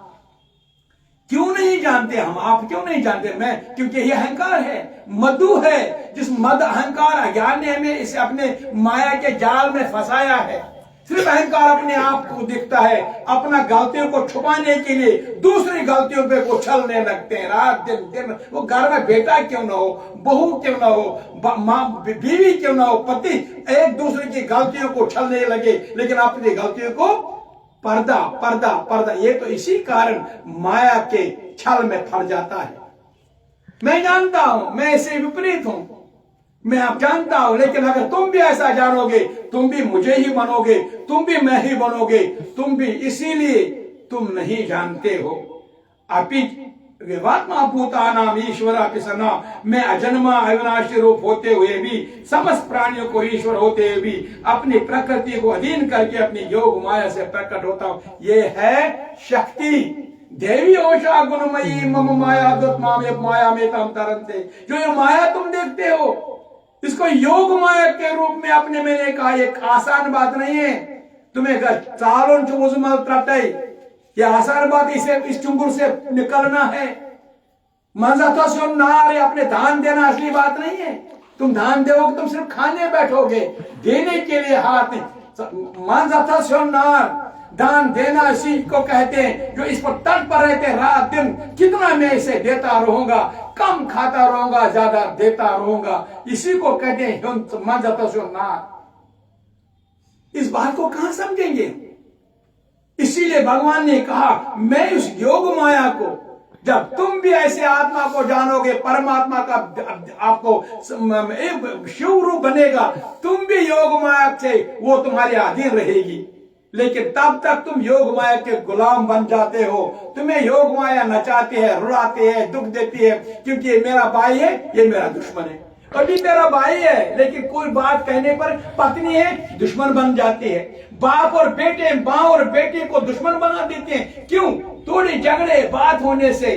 क्यों नहीं जानते हम? आप क्यों नहीं जानते? मैं, क्योंकि ये अहंकार है, मधु है। जिस मद अहंकार अज्ञान ने हमें इसे अपने माया के जाल में फंसाया है। सिर्फ अहंकार अपने आप को दिखता है, अपना गलतियों को छुपाने के लिए दूसरी गलतियों पे को छलने लगते हैं। रात दिन दिन, वो घर में बेटा क्यों ना हो, बहू क्यों ना हो, माँ बीवी क्यों ना हो, पति एक दूसरे की गलतियों को छलने लगे, लेकिन अपनी गलतियों को पर्दा पर्दा पर्दा। ये तो इसी कारण माया के छल में फंस जाता है। मैं जानता हूं मैं इससे विपरीत हूं, मैं अब जानता हूं, लेकिन अगर तुम भी ऐसा जानोगे, तुम भी मुझे ही बनोगे, तुम भी मैं ही बनोगे, तुम भी इसीलिए तुम नहीं जानते हो। अपि विवात्मा भूतानाम ईश्वर पिसना, मैं अजन्मा अविनाशी रूप होते हुए भी, समस्त प्राणियों को ईश्वर होते हुए भी अपनी प्रकृति को अधीन करके अपनी योग माया से प्रकट होता हूं। ये है शक्ति। देवी ओषा गुणमयी मम माया माया में तम तरंते। जो ये माया तुम देखते हो, इसको योग माया के रूप में अपने, मैंने कहा एक आसान बात नहीं है। तुम्हें चालों चुमल त्रटई, ये आसान बात, इसे इस चुंगुर से निकलना है। मंजा तो सुन नारे, अपने दान देना असली बात नहीं है। तुम दान दोगे, तुम सिर्फ खाने बैठोगे, देने के लिए हाथ नहीं। मंजा तो सुन नार, दान देना इसी को कहते हैं जो इस पर तट पर रहते रात दिन। कितना मैं इसे देता रहूंगा, कम खाता रहूंगा, ज्यादा देता रहूंगा, इसी को कहते हैं मंजा तो सुन नार। इस बात को कहां समझेंगे? इसीलिए भगवान ने कहा मैं उस योग माया को, जब तुम भी ऐसे आत्मा को जानोगे, परमात्मा का आपको एक शिव रूप बनेगा, तुम भी योग माया से वो तुम्हारे अधीन रहेगी। लेकिन तब तक तुम योग माया के गुलाम बन जाते हो। तुम्हें योग माया नचाती है, रुलाती है, दुख देती है, क्योंकि ये मेरा भाई है, ये मेरा दुश्मन है। अभी तेरा भाई है, लेकिन कोई बात कहने पर पत्नी है दुश्मन बन जाती है। बाप और बेटे, माँ और बेटे को दुश्मन बना देते हैं। क्यों? थोड़ी झगड़े बात होने से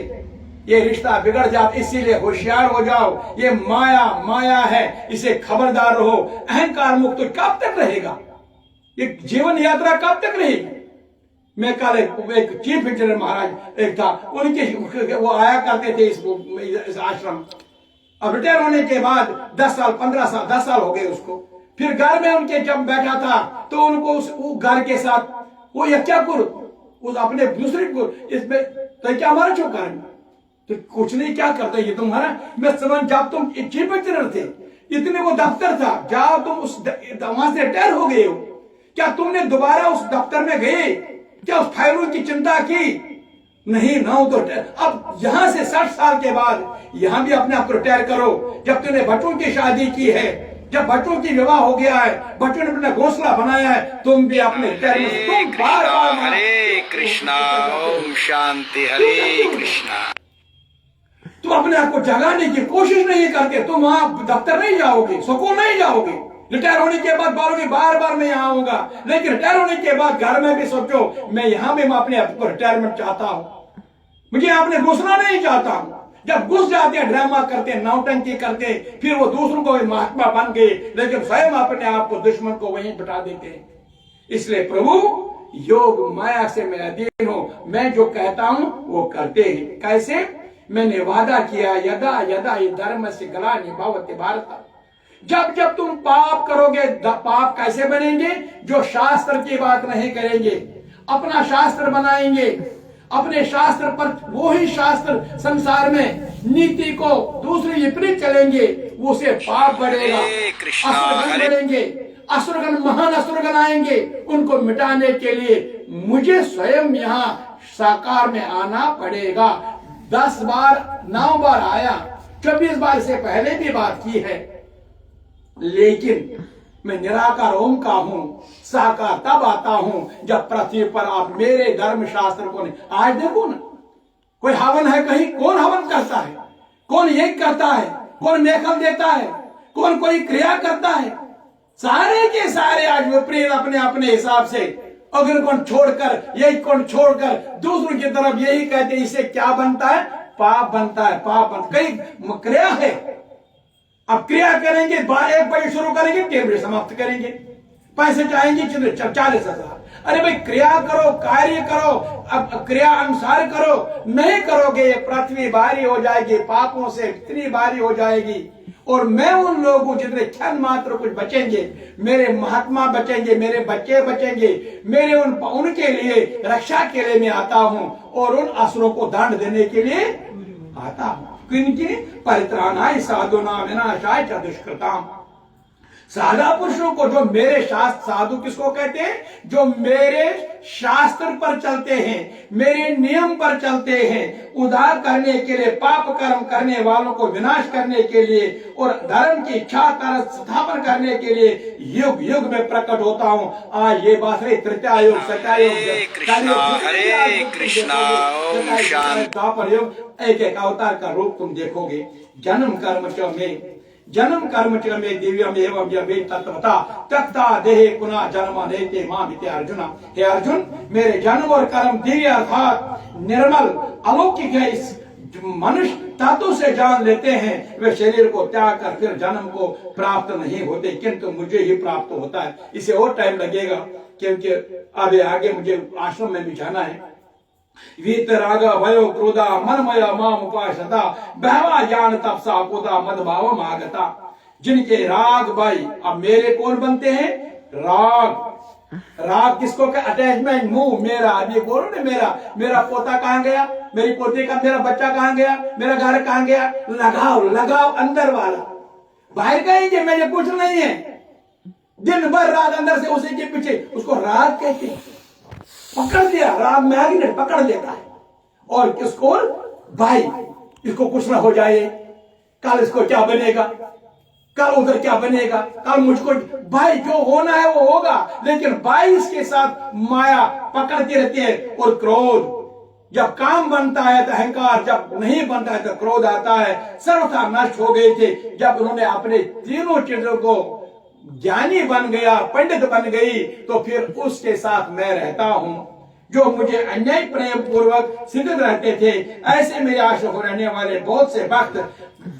ये रिश्ता बिगड़ जाता। इसीलिए होशियार हो जाओ, ये माया माया है, इसे खबरदार रहो। अहंकार मुक्त कब तक रहेगा? ये जीवन यात्रा कब तक रहेगी? मैं कल एक चीफ इंजीनियर महाराज एक था, उनके वो आया करते थे इस आश्रम। अब रिटायर होने के बाद 10 साल 15 साल 10 साल हो गए उसको। फिर घर में उनके जब बैठा था तो उनको उस घर के साथ वो ये क्या करो, उस अपने दूसरे को इसमें तो क्या हमारा क्यों कारण, तो कुछ नहीं, क्या करते ये तुम्हारा। मैं समझ, जब तुम चीफ इंजीनियर थे, इतने वो दफ्तर था, जाओ तुम उस वहां से रिटायर हो गए हो, क्या तुमने दोबारा उस दफ्तर में गए? क्या उस फाइलों की चिंता की? नहीं ना। तो अब यहां से 60 साल के बाद यहां भी अपने आप को रिटायर करो। जब तुमने बच्चों की शादी की है, जब बच्चों की विवाह हो गया है, बच्चों ने अपना घोंसला बनाया है, तुम भी अपने रिटायरमेंट हरे कृष्णा ओम शांति हरे कृष्णा। तुम अपने आप को जगाने की कोशिश नहीं करते, तुम वहां दफ्तर नहीं जाओगे, सुकून नहीं जाओगे। रिटायर होने के बाद बोलोगे बार बार मैं यहाँ आऊंगा, लेकिन रिटायर होने के बाद घर में भी सोचो मैं यहाँ भी मैं अपने आप को रिटायरमेंट चाहता हूँ, मुझे आपने घुसना नहीं चाहता हूँ। जब घुस जाते हैं, ड्रामा करते हैं, नौटंकी करते हैं, फिर वो दूसरों को महात्मा बन गए, लेकिन स्वयं अपने आप को दुश्मन को वहीं बिठा देते हैं। इसलिए प्रभु योग माया से मैं अधीन हूं, मैं जो कहता हूं वो करते हैं। कैसे? मैंने वादा किया, यदा यदा ये धर्म से गला निभावते भारत। जब जब तुम पाप करोगे, पाप कैसे बनेंगे? जो शास्त्र की बात नहीं करेंगे, अपना शास्त्र बनाएंगे, अपने शास्त्र पर वो ही शास्त्र संसार में नीति को दूसरी विपरीत चलेंगे, उसे पाप बढ़ेगा। असुरगण बढ़ेंगे, असुरगण महान असुरगण आएंगे, उनको मिटाने के लिए मुझे स्वयं यहाँ साकार में आना पड़ेगा। 10 बार 9 बार आया, 24 बार से पहले भी बात की है, लेकिन मैं निराकार ओम का हूं, साकार तब आता हूं जब पृथ्वी पर आप मेरे धर्म शास्त्र को नहीं। आज देखो ना, कोई हवन है कहीं, कौन हवन करता है, कौन यज्ञ करता है, कौन मेखल देता है, कौन कोई क्रिया करता है? सारे के सारे आज विपरीत अपने अपने हिसाब से अग्नि को छोड़कर, यज्ञ को छोड़कर दूसरों की तरफ यही कहते, इससे क्या बनता है? पाप बनता है, पाप बनता। कई क्रिया है, अब क्रिया करेंगे, 1 बजे शुरू करेंगे, 3 बजे समाप्त करेंगे, पैसे चाहेंगे 40,000। अरे भाई क्रिया करो, कार्य करो, अब क्रिया अनुसार करो। नहीं करोगे पृथ्वी भारी हो जाएगी, पापों से इतनी भारी हो जाएगी। और मैं उन लोगों जितने क्षण मात्र कुछ बचेंगे, मेरे महात्मा बचेंगे, मेरे बच्चे बचेंगे, मेरे उनके लिए रक्षा के लिए मैं आता हूं, और उन असुरों को दंड देने के लिए आता हूं। किनकी? परित्राणाय साधूनां विनाशाय च दुष्कृताम्। साधा पुरुषों को, जो मेरे शास्त्र, साधु किसको कहते हैं? जो मेरे शास्त्र पर चलते हैं, मेरे नियम पर चलते हैं, उद्धार करने के लिए, पाप कर्म करने वालों को विनाश करने के लिए और धर्म की इच्छा तरह स्थापन करने के लिए युग युग में प्रकट होता हूं। आज ये बात है त्रेता युग, सत्यायुग, हरे कृष्णा, ओम शांति। द्वापर युग, एक एक अवतार का रूप तुम देखोगे। जन्म कर्म च में दिव्यम एवं वे तत्वता तत्ता देहे पुनः जन्म नेते मां मिते अर्जुन। हे अर्जुन, मेरे जन्म और कर्म दिव्य अर्थात निर्मल अलौकिक है। इस मनुष्य तत्व से जान लेते हैं, वे शरीर को त्याग कर फिर जन्म को प्राप्त नहीं होते, किंतु मुझे ही प्राप्त होता है। इसे और टाइम लगेगा, क्योंकि अभी आगे मुझे आश्रम में भी जाना है। वीत राग भयो क्रोधा मनमय माम उपासता बहवा ज्ञान तपसा पुता मद भाव आगता। जिनके राग भाई, अब मेरे कौन बनते हैं? राग किसको का? अटैचमेंट, मुंह मेरा। अभी बोलो ना, मेरा पोता कहाँ गया, मेरी पोती का, मेरा बच्चा कहाँ गया, मेरा घर कहाँ गया? लगाव अंदर वाला, बाहर कहेंगे मुझे कुछ नहीं है। दिन भर राग अंदर से उसी के पीछे, उसको राग कहते हैं। पकड़ लिया, राग मैग्नेट पकड़ लेता है। और किसको? भाई, इसको कुछ ना हो जाए, कल इसको क्या बनेगा, कल उधर क्या बनेगा, कल मुझको, भाई जो होना है वो होगा, लेकिन भाई इसके साथ माया पकड़ती रहती है। और क्रोध, जब काम बनता है तो अहंकार, जब नहीं बनता है तो क्रोध आता है। सर्वथा नष्ट हो गए थे जब उन्होंने अपने तीनों चीजों को, ज्ञानी बन गया, पंडित बन गई, तो फिर उसके साथ मैं रहता हूं। जो मुझे अन्याय प्रेम पूर्वक सिद्ध रहते थे, ऐसे मेरे आश्रम हो रहने वाले बहुत से भक्त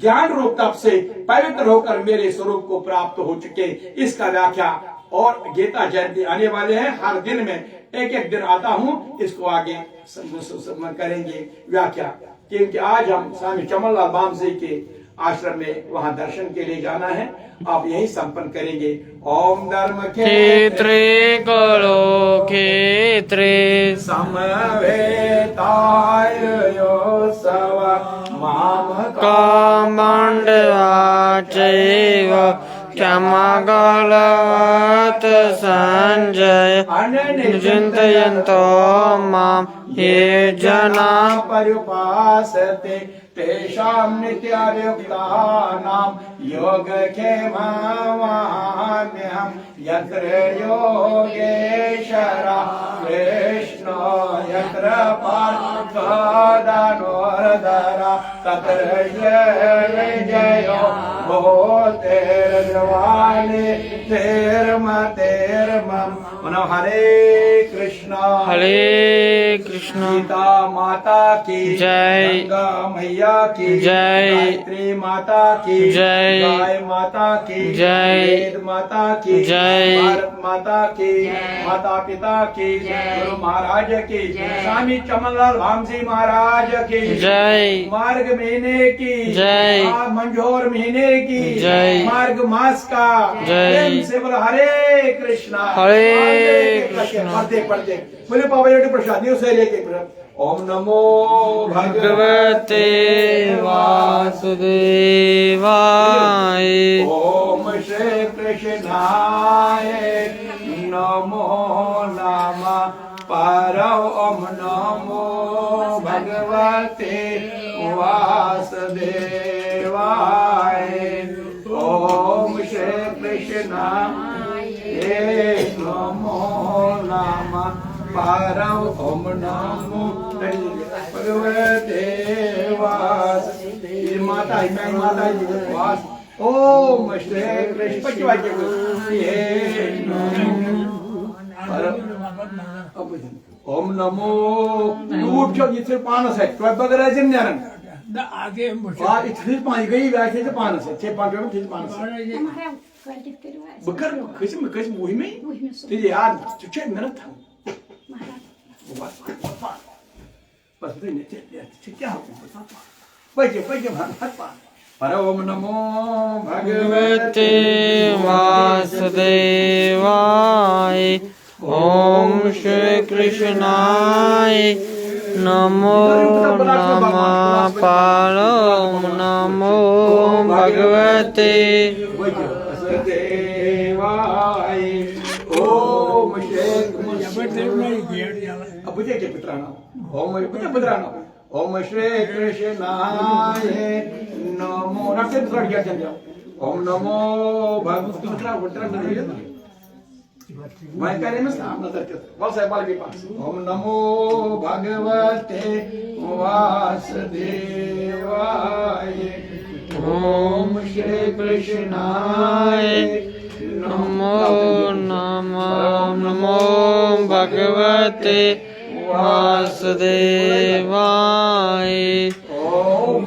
ज्ञान रूप तप से पवित्र होकर मेरे स्वरूप को प्राप्त हो चुके। इसका व्याख्या और गीता जयंती आने वाले हैं, हर दिन में एक एक दिन आता हूं, इसको आगे करेंगे व्याख्या। क्योंकि आज हम स्वामी चमनलाल बामजी के आश्रम में वहां दर्शन के लिए जाना है। आप यही संपन्न करेंगे। ओम धर्म क्षेत्रे करो क्षेत्रे समवेताय सव माम कामण्डवाचैव क्षमगलवत् संजय चिन्तयन्तो मां ये जना पर्युपासते तेषां नित्याभियुक्तानां योगक्षेममाहाम्यहं। यत्र योगेश्वरः कृष्णो यत्र पार्थो धनुर्धरः तत्र जयो भूतेर्जवानि तेर्मतेर्मम। हरे कृष्णा सीता माता की जय, गंगा मैया की जय, गायत्री माता की जय, गाय माता की जय, वेद माता की जय, भारत माता की, माता पिता की, गुरु महाराज की, स्वामी चमनलाल बामजी महाराज की जय, मार्ग महीने की जय, मंझोर महीने की जय, मार्ग मास का जय। प्रेम से बोलो हरे कृष्णा। हरे कृष्णा। पढ़ते बोले बाबा जी प्रसाद से लेके ओम नमो भगवते वासुदेवाय। ओम श्री कृष्णाय नमो नमः। परम ओम नमो भगवते वासुदेवाय। ओम श्री कृष्णाय नमो नमः। परम ओम नमो भगवते वासुदेवाय। माता जी वास। ओम श्री कृष्ण ओम नमो उठ जिथे पानस है तो बगैर ज्ञान आगे इथे पानी गई वैसे से पानस है छे पांच में पानस बकर खिसम खिसम मुहि में तुझे यार छे मिनट था बस नहीं क्या हो पैके हाथ पा। परम नमो भगवते वासुदेवाय। ओम श्री कृष्णाय नमो नमः। परम नमो भगवते वासुदेवाय। बुझे के पितराना ओम बुझे पितराना ओम श्री कृष्णाय नमो रक्षे पितरा क्या चल जाओ ओम नमो भगवते पितरा मैं करे में नाम नजर के बोल साहब बाल के पास ओम नमो भगवते वासुदेवाय ओम श्री कृष्णाय नमो नमो भगवते वासुदेवाय ओम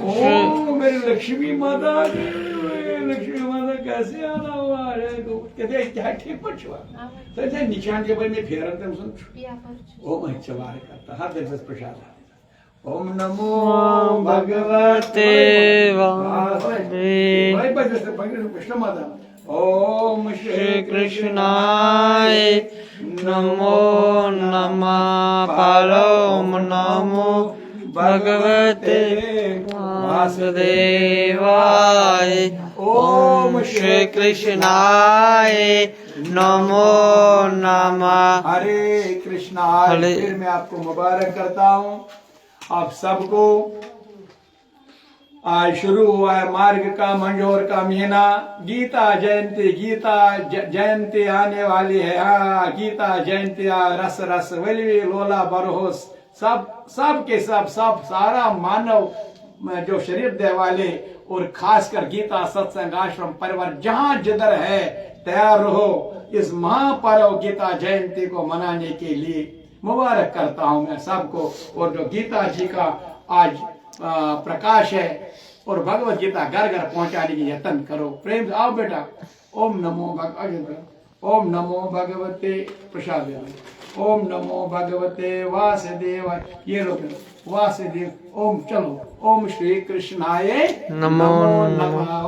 मेरी लक्ष्मी माता कैसे आना हुआ है तो कहते क्या ठीक पर छुआ तो जे निशान के में फेरन तम सुन ओम चवार करता हर दिन बस प्रसाद ओम नमो भगवते वासुदेवाय भाई बस कृष्ण माता ओम श्री कृष्णाय नमो नमः परम नमो भगवते वासुदेवाय ओम श्री कृष्णाय नमो नमः हरे कृष्णा हरे- फिर मैं आपको मुबारक करता हूँ आप सबको आज शुरू हुआ है मार्ग का मंझोर का महीना गीता जयंती आने वाली है हाँ गीता जयंती रस रस वली लोला बरहोस सब के सब सारा मानव जो शरीर दे वाले और खासकर गीता सत्संग आश्रम परिवार जहां जिधर है तैयार रहो इस महापर्व गीता जयंती को मनाने के लिए मुबारक करता हूं मैं सबको और जो गीता जी का आज प्रकाश है और भगवत गीता घर घर पहुंचाने की यत्न करो प्रेम से आओ बेटा ओम नमो भगवते प्रसाद ओम नमो भगवते वासुदेवाय ये लोग वासुदेव ओम चलो ओम श्री कृष्णाय नमो नमः